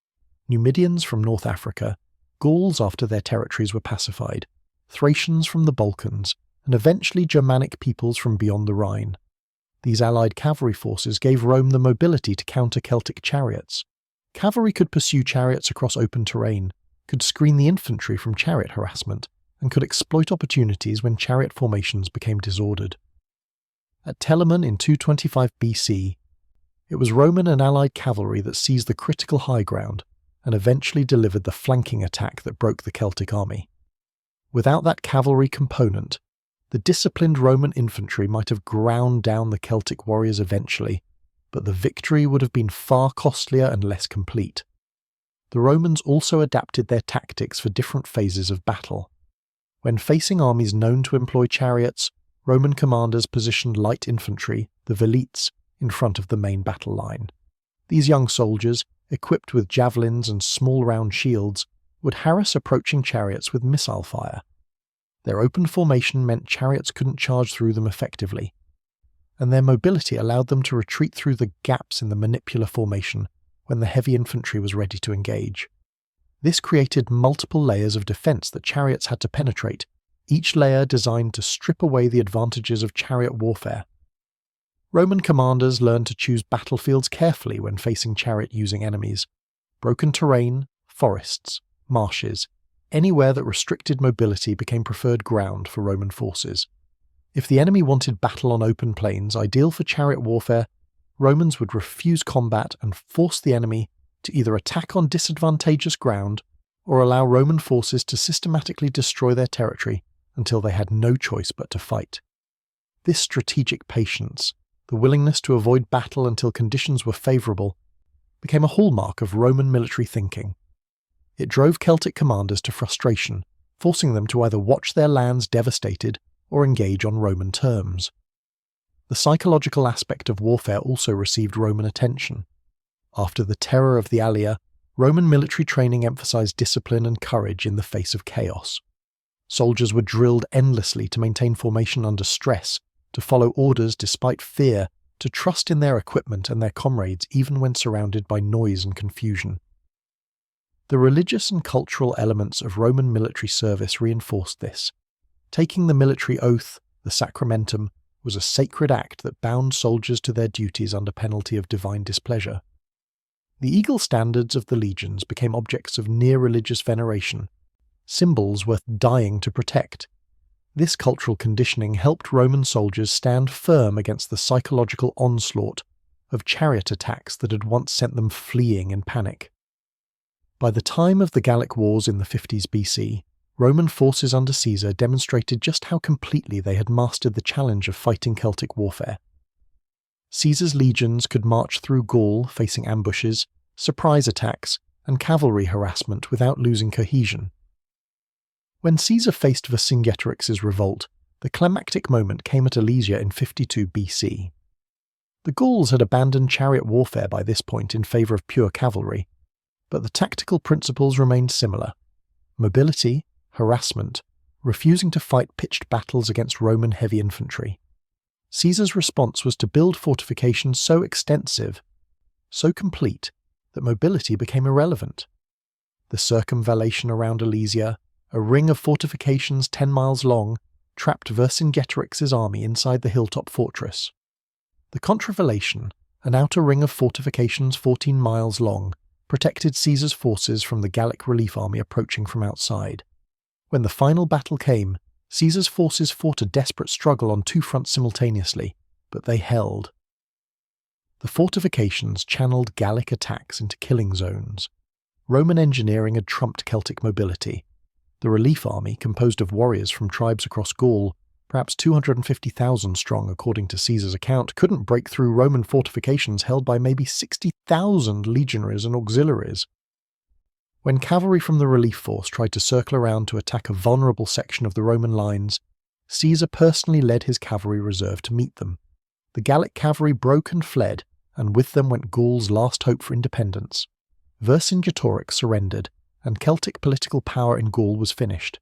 Numidians from North Africa, Gauls after their territories were pacified, Thracians from the Balkans, and eventually Germanic peoples from beyond the Rhine. These allied cavalry forces gave Rome the mobility to counter Celtic chariots. Cavalry could pursue chariots across open terrain, could screen the infantry from chariot harassment, and could exploit opportunities when chariot formations became disordered. At Telamon in 225 BC, it was Roman and allied cavalry that seized the critical high ground and eventually delivered the flanking attack that broke the Celtic army. Without that cavalry component, the disciplined Roman infantry might have ground down the Celtic warriors eventually, but the victory would have been far costlier and less complete. The Romans also adapted their tactics for different phases of battle. When facing armies known to employ chariots, Roman commanders positioned light infantry, the velites, in front of the main battle line. These young soldiers, equipped with javelins and small round shields, would harass approaching chariots with missile fire. Their open formation meant chariots couldn't charge through them effectively, and their mobility allowed them to retreat through the gaps in the manipular formation when the heavy infantry was ready to engage. This created multiple layers of defense that chariots had to penetrate, each layer designed to strip away the advantages of chariot warfare. Roman commanders learned to choose battlefields carefully when facing chariot-using enemies. Broken terrain, forests, marshes, anywhere that restricted mobility became preferred ground for Roman forces. If the enemy wanted battle on open plains, ideal for chariot warfare, Romans would refuse combat and force the enemy to either attack on disadvantageous ground or allow Roman forces to systematically destroy their territory until they had no choice but to fight. This strategic patience, the willingness to avoid battle until conditions were favourable, became a hallmark of Roman military thinking. It drove Celtic commanders to frustration, forcing them to either watch their lands devastated or engage on Roman terms. The psychological aspect of warfare also received Roman attention. After the terror of the Allia, Roman military training emphasized discipline and courage in the face of chaos. Soldiers were drilled endlessly to maintain formation under stress, to follow orders despite fear, to trust in their equipment and their comrades even when surrounded by noise and confusion. The religious and cultural elements of Roman military service reinforced this. Taking the military oath, the sacramentum, was a sacred act that bound soldiers to their duties under penalty of divine displeasure. The eagle standards of the legions became objects of near-religious veneration, symbols worth dying to protect. This cultural conditioning helped Roman soldiers stand firm against the psychological onslaught of chariot attacks that had once sent them fleeing in panic. By the time of the Gallic Wars in the 50s BC, Roman forces under Caesar demonstrated just how completely they had mastered the challenge of fighting Celtic warfare. Caesar's legions could march through Gaul facing ambushes, surprise attacks, and cavalry harassment without losing cohesion. When Caesar faced Vercingetorix's revolt, the climactic moment came at Alesia in 52 BC. The Gauls had abandoned chariot warfare by this point in favour of pure cavalry, but the tactical principles remained similar: mobility, harassment, refusing to fight pitched battles against Roman heavy infantry. Caesar's response was to build fortifications so extensive, so complete, that mobility became irrelevant. The circumvallation around Alesia, a ring of fortifications 10 miles long, trapped Vercingetorix's army inside the hilltop fortress. The contravallation, an outer ring of fortifications 14 miles long, protected Caesar's forces from the Gallic relief army approaching from outside. When the final battle came, Caesar's forces fought a desperate struggle on two fronts simultaneously, but they held. The fortifications channeled Gallic attacks into killing zones. Roman engineering had trumped Celtic mobility. The relief army, composed of warriors from tribes across Gaul, perhaps 250,000 strong according to Caesar's account, couldn't break through Roman fortifications held by maybe 60,000 legionaries and auxiliaries. When cavalry from the relief force tried to circle around to attack a vulnerable section of the Roman lines, Caesar personally led his cavalry reserve to meet them. The Gallic cavalry broke and fled, and with them went Gaul's last hope for independence. Vercingetorix surrendered, and Celtic political power in Gaul was finished.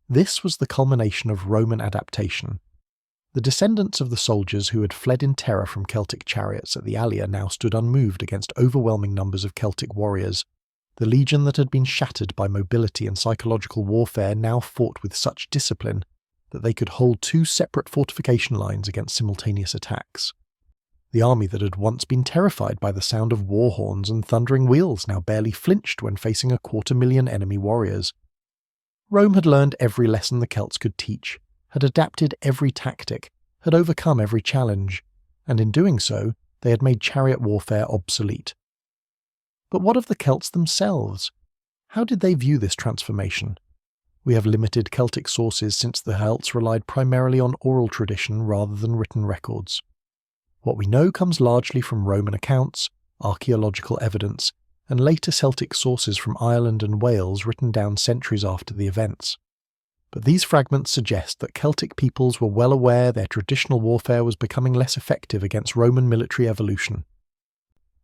This was the culmination of Roman adaptation. The descendants of the soldiers who had fled in terror from Celtic chariots at the Allia now stood unmoved against overwhelming numbers of Celtic warriors. The legion that had been shattered by mobility and psychological warfare now fought with such discipline that they could hold two separate fortification lines against simultaneous attacks. The army that had once been terrified by the sound of war horns and thundering wheels now barely flinched when facing 250,000 enemy warriors. Rome had learned every lesson the Celts could teach, had adapted every tactic, had overcome every challenge, and in doing so, they had made chariot warfare obsolete. But what of the Celts themselves? How did they view this transformation? We have limited Celtic sources since the Celts relied primarily on oral tradition rather than written records. What we know comes largely from Roman accounts, archaeological evidence, and later Celtic sources from Ireland and Wales written down centuries after the events. But these fragments suggest that Celtic peoples were well aware their traditional warfare was becoming less effective against Roman military evolution.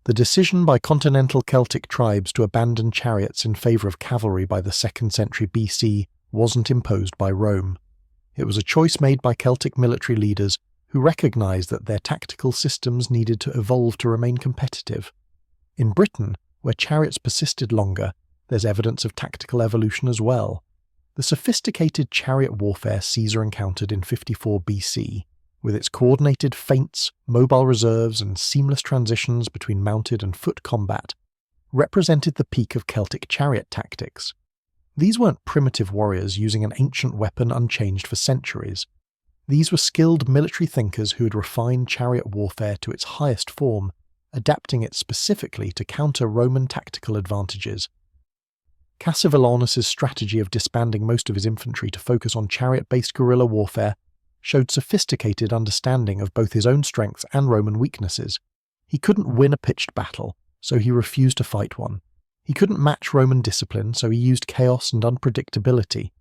The decision by continental Celtic tribes to abandon chariots in favour of cavalry by the 2nd century BC wasn't imposed by Rome. It was a choice made by Celtic military leaders who recognised that their tactical systems needed to evolve to remain competitive. In Britain, where chariots persisted longer, there's evidence of tactical evolution as well. The sophisticated chariot warfare Caesar encountered in 54 BC, with its coordinated feints, mobile reserves, and seamless transitions between mounted and foot combat, represented the peak of Celtic chariot tactics. These weren't primitive warriors using an ancient weapon unchanged for centuries. These were skilled military thinkers who had refined chariot warfare to its highest form, adapting it specifically to counter Roman tactical advantages. Cassivellaunus's strategy of disbanding most of his infantry to focus on chariot-based guerrilla warfare showed sophisticated understanding of both his own strengths and Roman weaknesses. He couldn't win a pitched battle, so he refused to fight one. He couldn't match Roman discipline, so he used chaos and unpredictability.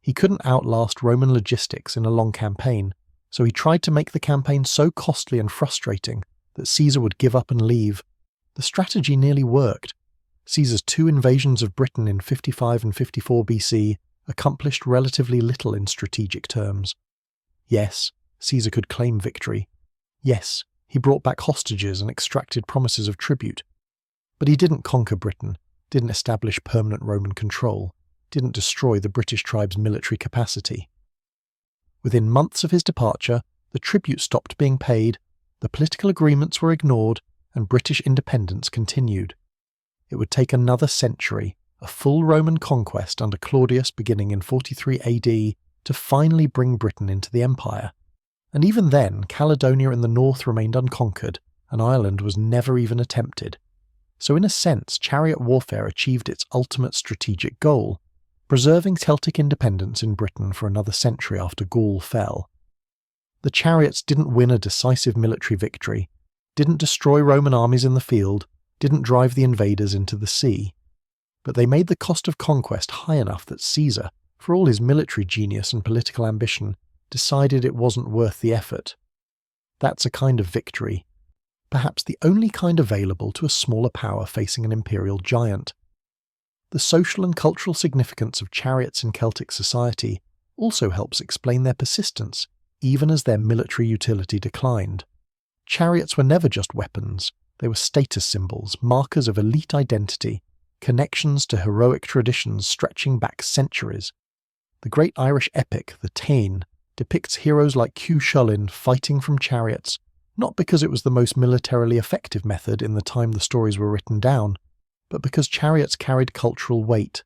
He couldn't outlast Roman logistics in a long campaign, so he tried to make the campaign so costly and frustrating that Caesar would give up and leave. The strategy nearly worked. Caesar's 2 invasions of Britain in 55 and 54 BC accomplished relatively little in strategic terms. Yes, Caesar could claim victory. Yes, he brought back hostages and extracted promises of tribute. But he didn't conquer Britain, didn't establish permanent Roman control, didn't destroy the British tribe's military capacity. Within months of his departure, the tribute stopped being paid, the political agreements were ignored, and British independence continued. It would take another century, a full Roman conquest under Claudius beginning in 43 AD, to finally bring Britain into the empire. And even then, Caledonia in the north remained unconquered, and Ireland was never even attempted. So in a sense, chariot warfare achieved its ultimate strategic goal, preserving Celtic independence in Britain for another century after Gaul fell. The chariots didn't win a decisive military victory, didn't destroy Roman armies in the field, didn't drive the invaders into the sea. But they made the cost of conquest high enough that Caesar, for all his military genius and political ambition, decided it wasn't worth the effort. That's a kind of victory, perhaps the only kind available to a smaller power facing an imperial giant. The social and cultural significance of chariots in Celtic society also helps explain their persistence, even as their military utility declined. Chariots were never just weapons, they were status symbols, markers of elite identity, connections to heroic traditions stretching back centuries. The great Irish epic, the Thames, depicts heroes like Cuchulainn fighting from chariots, not because it was the most militarily effective method in the time the stories were written down, but because chariots carried cultural weight.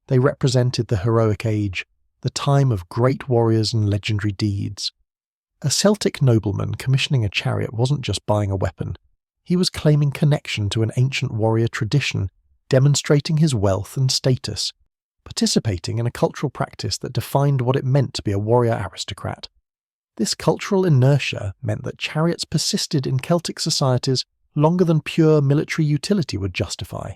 They represented the heroic age, the time of great warriors and legendary deeds. A Celtic nobleman commissioning a chariot wasn't just buying a weapon, he was claiming connection to an ancient warrior tradition, demonstrating his wealth and status, participating in a cultural practice that defined what it meant to be a warrior aristocrat. This cultural inertia meant that chariots persisted in Celtic societies longer than pure military utility would justify.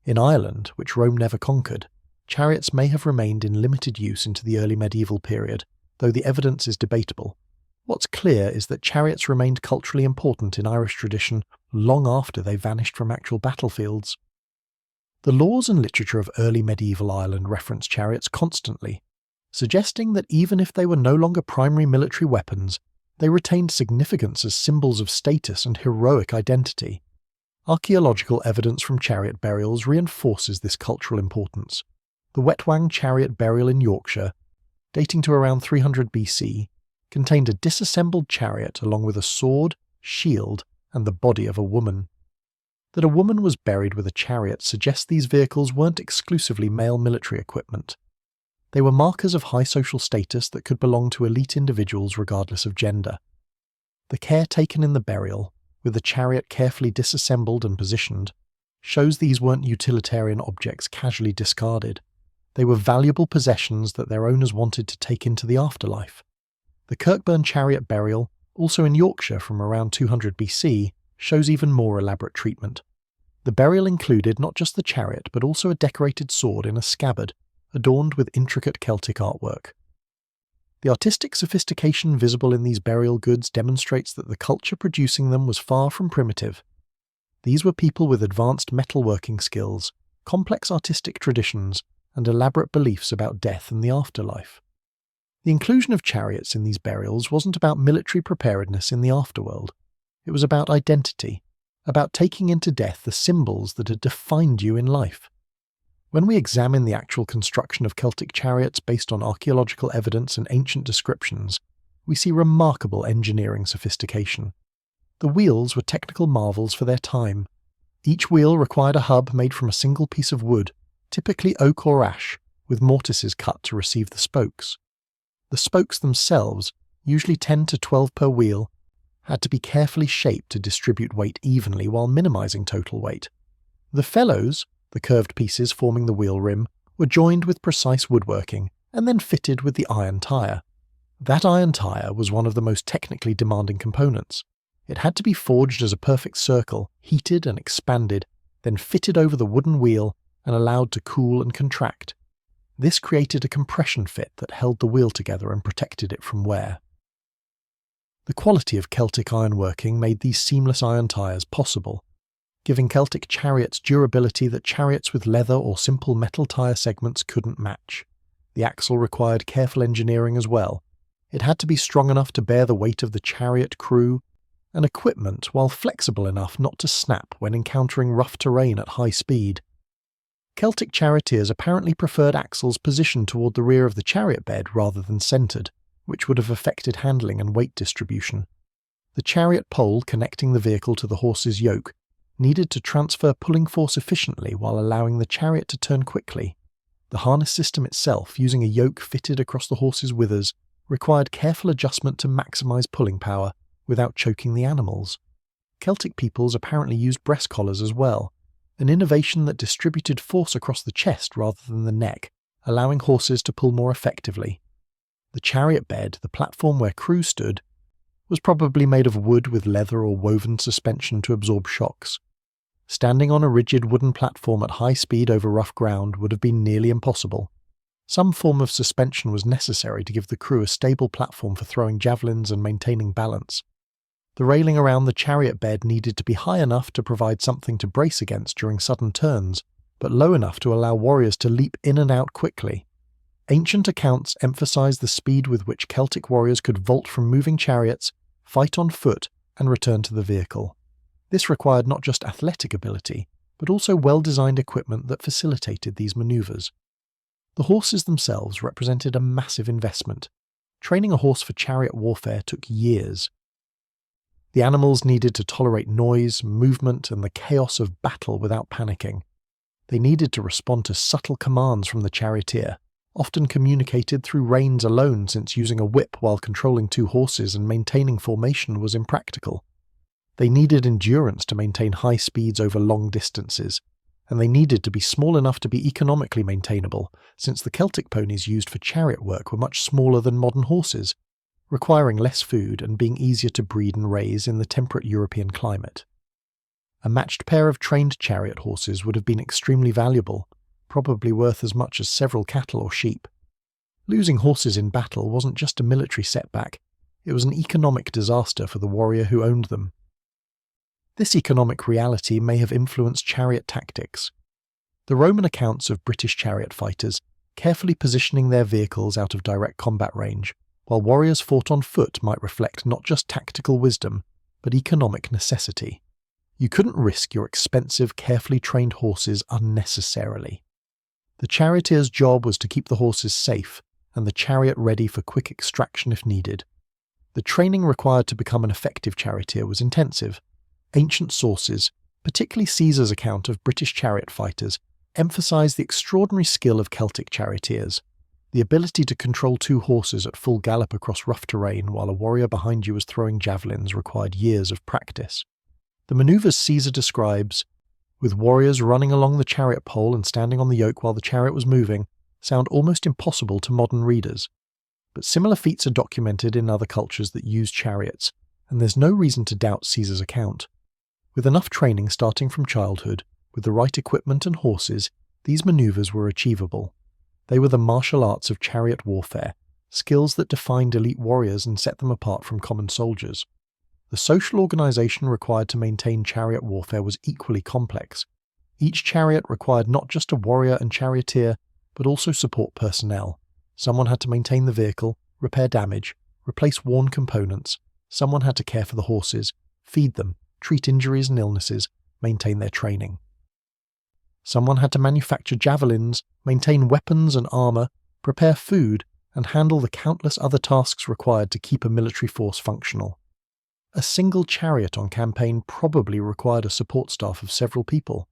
In Ireland, which Rome never conquered, chariots may have remained in limited use into the early medieval period, though the evidence is debatable. What's clear is that chariots remained culturally important in Irish tradition long after they vanished from actual battlefields. The laws and literature of early medieval Ireland reference chariots constantly, suggesting that even if they were no longer primary military weapons, they retained significance as symbols of status and heroic identity. Archaeological evidence from chariot burials reinforces this cultural importance. The Wetwang chariot burial in Yorkshire, dating to around 300 BC, contained a disassembled chariot along with a sword, shield, and the body of a woman. That a woman was buried with a chariot suggests these vehicles weren't exclusively male military equipment. They were markers of high social status that could belong to elite individuals regardless of gender. The care taken in the burial, with the chariot carefully disassembled and positioned, shows these weren't utilitarian objects casually discarded. They were valuable possessions that their owners wanted to take into the afterlife. The Kirkburn chariot burial, also in Yorkshire from around 200 BC, shows even more elaborate treatment. The burial included not just the chariot but also a decorated sword in a scabbard, adorned with intricate Celtic artwork. The artistic sophistication visible in these burial goods demonstrates that the culture producing them was far from primitive. These were people with advanced metalworking skills, complex artistic traditions, and elaborate beliefs about death and the afterlife. The inclusion of chariots in these burials wasn't about military preparedness in the afterworld. It was about identity, about taking into death the symbols that had defined you in life. When we examine the actual construction of Celtic chariots based on archaeological evidence and ancient descriptions, we see remarkable engineering sophistication. The wheels were technical marvels for their time. Each wheel required a hub made from a single piece of wood, typically oak or ash, with mortises cut to receive the spokes. The spokes themselves, usually 10 to 12 per wheel, had to be carefully shaped to distribute weight evenly while minimizing total weight. The felloes, the curved pieces forming the wheel rim, were joined with precise woodworking and then fitted with the iron tyre. That iron tyre was one of the most technically demanding components. It had to be forged as a perfect circle, heated and expanded, then fitted over the wooden wheel and allowed to cool and contract. This created a compression fit that held the wheel together and protected it from wear. The quality of Celtic ironworking made these seamless iron tyres possible, giving Celtic chariots durability that chariots with leather or simple metal tyre segments couldn't match. The axle required careful engineering as well. It had to be strong enough to bear the weight of the chariot crew, and equipment while flexible enough not to snap when encountering rough terrain at high speed. Celtic charioteers apparently preferred axles positioned toward the rear of the chariot bed rather than centred, which would have affected handling and weight distribution. The chariot pole connecting the vehicle to the horse's yoke needed to transfer pulling force efficiently while allowing the chariot to turn quickly. The harness system itself, using a yoke fitted across the horse's withers, required careful adjustment to maximize pulling power without choking the animals. Celtic peoples apparently used breast collars as well, an innovation that distributed force across the chest rather than the neck, allowing horses to pull more effectively. The chariot bed, the platform where crew stood, was probably made of wood with leather or woven suspension to absorb shocks. Standing on a rigid wooden platform at high speed over rough ground would have been nearly impossible. Some form of suspension was necessary to give the crew a stable platform for throwing javelins and maintaining balance. The railing around the chariot bed needed to be high enough to provide something to brace against during sudden turns, but low enough to allow warriors to leap in and out quickly. Ancient accounts emphasize the speed with which Celtic warriors could vault from moving chariots, fight on foot, and return to the vehicle. This required not just athletic ability, but also well-designed equipment that facilitated these maneuvers. The horses themselves represented a massive investment. Training a horse for chariot warfare took years. The animals needed to tolerate noise, movement, and the chaos of battle without panicking. They needed to respond to subtle commands from the charioteer, often communicated through reins alone since using a whip while controlling two horses and maintaining formation was impractical. They needed endurance to maintain high speeds over long distances, and they needed to be small enough to be economically maintainable, since the Celtic ponies used for chariot work were much smaller than modern horses, requiring less food and being easier to breed and raise in the temperate European climate. A matched pair of trained chariot horses would have been extremely valuable, probably worth as much as several cattle or sheep. Losing horses in battle wasn't just a military setback, it was an economic disaster for the warrior who owned them. This economic reality may have influenced chariot tactics. The Roman accounts of British chariot fighters carefully positioning their vehicles out of direct combat range, while warriors fought on foot, might reflect not just tactical wisdom, but economic necessity. You couldn't risk your expensive, carefully trained horses unnecessarily. The charioteer's job was to keep the horses safe, and the chariot ready for quick extraction if needed. The training required to become an effective charioteer was intensive. Ancient sources, particularly Caesar's account of British chariot fighters, emphasise the extraordinary skill of Celtic charioteers. The ability to control 2 horses at full gallop across rough terrain while a warrior behind you was throwing javelins required years of practice. The maneuvers Caesar describes, with warriors running along the chariot pole and standing on the yoke while the chariot was moving, sound almost impossible to modern readers. But similar feats are documented in other cultures that use chariots, and there's no reason to doubt Caesar's account. With enough training starting from childhood, with the right equipment and horses, these maneuvers were achievable. They were the martial arts of chariot warfare, skills that defined elite warriors and set them apart from common soldiers. The social organization required to maintain chariot warfare was equally complex. Each chariot required not just a warrior and charioteer, but also support personnel. Someone had to maintain the vehicle, repair damage, replace worn components. Someone had to care for the horses, feed them, treat injuries and illnesses, maintain their training. Someone had to manufacture javelins, maintain weapons and armor, prepare food, and handle the countless other tasks required to keep a military force functional. A single chariot on campaign probably required a support staff of several people,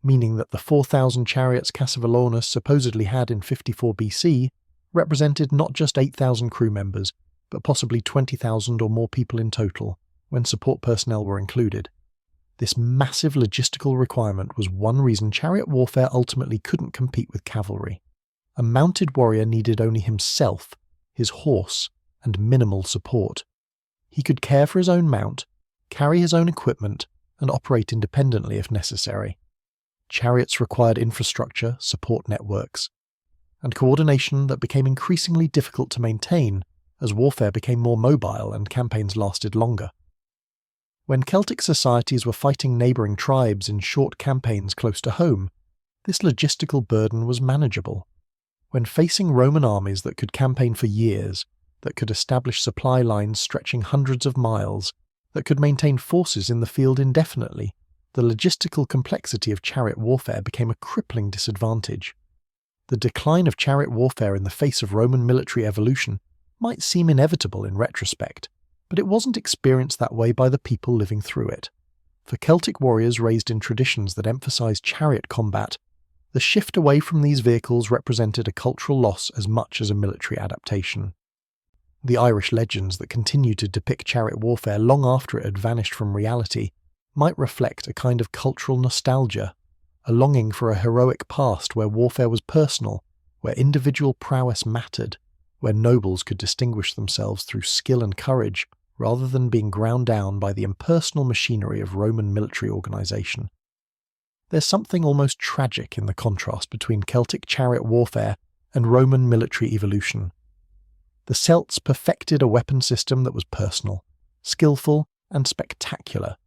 meaning that the 4,000 chariots Cassivellaunus supposedly had in 54 BC represented not just 8,000 crew members, but possibly 20,000 or more people in total, when support personnel were included. This massive logistical requirement was one reason chariot warfare ultimately couldn't compete with cavalry. A mounted warrior needed only himself, his horse, and minimal support. He could care for his own mount, carry his own equipment, and operate independently if necessary. Chariots required infrastructure, support networks, and coordination that became increasingly difficult to maintain as warfare became more mobile and campaigns lasted longer. When Celtic societies were fighting neighbouring tribes in short campaigns close to home, this logistical burden was manageable. When facing Roman armies that could campaign for years, that could establish supply lines stretching hundreds of miles, that could maintain forces in the field indefinitely, the logistical complexity of chariot warfare became a crippling disadvantage. The decline of chariot warfare in the face of Roman military evolution might seem inevitable in retrospect, but it wasn't experienced that way by the people living through it. For Celtic warriors raised in traditions that emphasized chariot combat, the shift away from these vehicles represented a cultural loss as much as a military adaptation. The Irish legends that continue to depict chariot warfare long after it had vanished from reality might reflect a kind of cultural nostalgia, a longing for a heroic past where warfare was personal, where individual prowess mattered, where nobles could distinguish themselves through skill and courage rather than being ground down by the impersonal machinery of Roman military organization. There's something almost tragic in the contrast between Celtic chariot warfare and Roman military evolution. The Celts perfected a weapon system that was personal, skillful, and spectacular.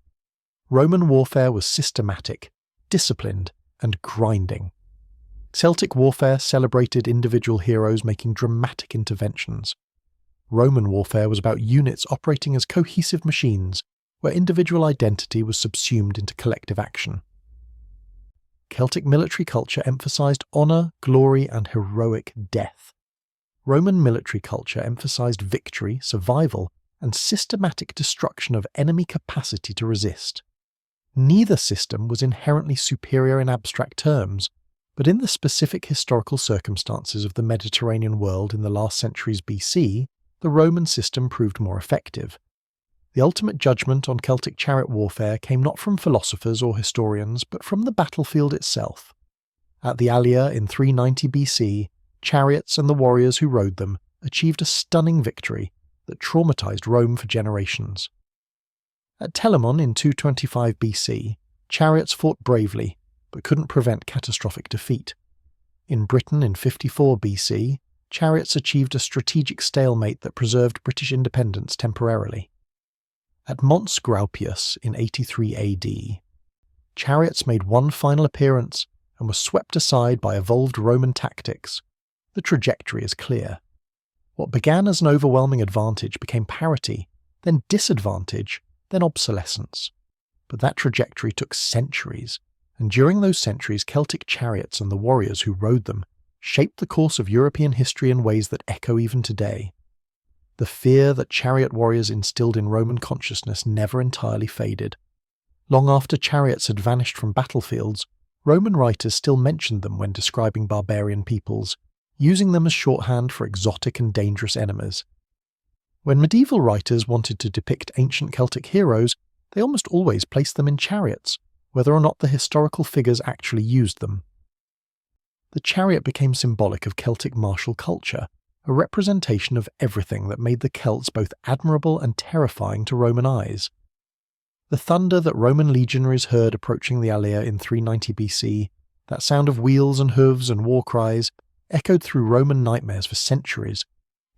Roman warfare was systematic, disciplined, and grinding. Celtic warfare celebrated individual heroes making dramatic interventions. Roman warfare was about units operating as cohesive machines, where individual identity was subsumed into collective action. Celtic military culture emphasized honor, glory, and heroic death. Roman military culture emphasized victory, survival, and systematic destruction of enemy capacity to resist. Neither system was inherently superior in abstract terms, but in the specific historical circumstances of the Mediterranean world in the last centuries BC, the Roman system proved more effective. The ultimate judgment on Celtic chariot warfare came not from philosophers or historians, but from the battlefield itself. At the Allia in 390 BC, chariots and the warriors who rode them achieved a stunning victory that traumatized Rome for generations. At Telamon in 225 BC, chariots fought bravely, but couldn't prevent catastrophic defeat. In Britain in 54 BC, chariots achieved a strategic stalemate that preserved British independence temporarily. At Mons Graupius in 83 AD, chariots made one final appearance and were swept aside by evolved Roman tactics. The trajectory is clear. What began as an overwhelming advantage became parity, then disadvantage, then obsolescence. But that trajectory took centuries, and during those centuries Celtic chariots and the warriors who rode them shaped the course of European history in ways that echo even today. The fear that chariot warriors instilled in Roman consciousness never entirely faded. Long after chariots had vanished from battlefields, Roman writers still mentioned them when describing barbarian peoples, using them as shorthand for exotic and dangerous enemies. When medieval writers wanted to depict ancient Celtic heroes, they almost always placed them in chariots, whether or not the historical figures actually used them. The chariot became symbolic of Celtic martial culture, a representation of everything that made the Celts both admirable and terrifying to Roman eyes. The thunder that Roman legionaries heard approaching the Allia in 390 BC, that sound of wheels and hooves and war cries, echoed through Roman nightmares for centuries.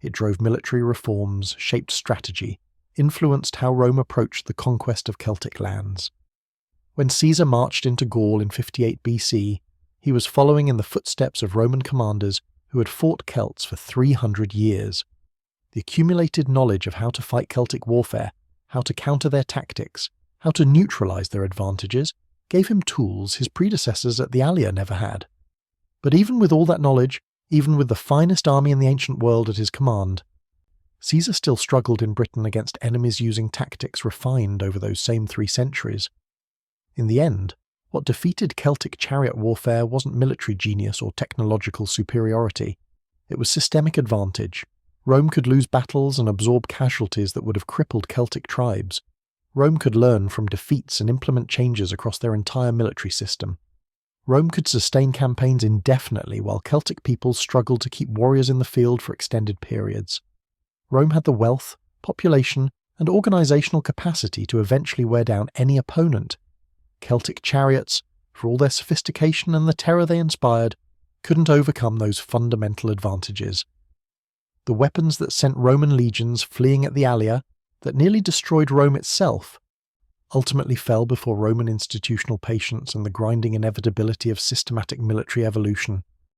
It drove military reforms, shaped strategy, influenced how Rome approached the conquest of Celtic lands. When Caesar marched into Gaul in 58 BC, he was following in the footsteps of Roman commanders who had fought Celts for 300 years. The accumulated knowledge of how to fight Celtic warfare, how to counter their tactics, how to neutralize their advantages, gave him tools his predecessors at the Allia never had. But even with all that knowledge, even with the finest army in the ancient world at his command, Caesar still struggled in Britain against enemies using tactics refined over those same 3 centuries. In the end, what defeated Celtic chariot warfare wasn't military genius or technological superiority. It was systemic advantage. Rome could lose battles and absorb casualties that would have crippled Celtic tribes. Rome could learn from defeats and implement changes across their entire military system. Rome could sustain campaigns indefinitely while Celtic peoples struggled to keep warriors in the field for extended periods. Rome had the wealth, population, and organizational capacity to eventually wear down any opponent. Celtic chariots, for all their sophistication and the terror they inspired, couldn't overcome those fundamental advantages. The weapons that sent Roman legions fleeing at the Allia, that nearly destroyed Rome itself, ultimately fell before Roman institutional patience and the grinding inevitability of systematic military evolution.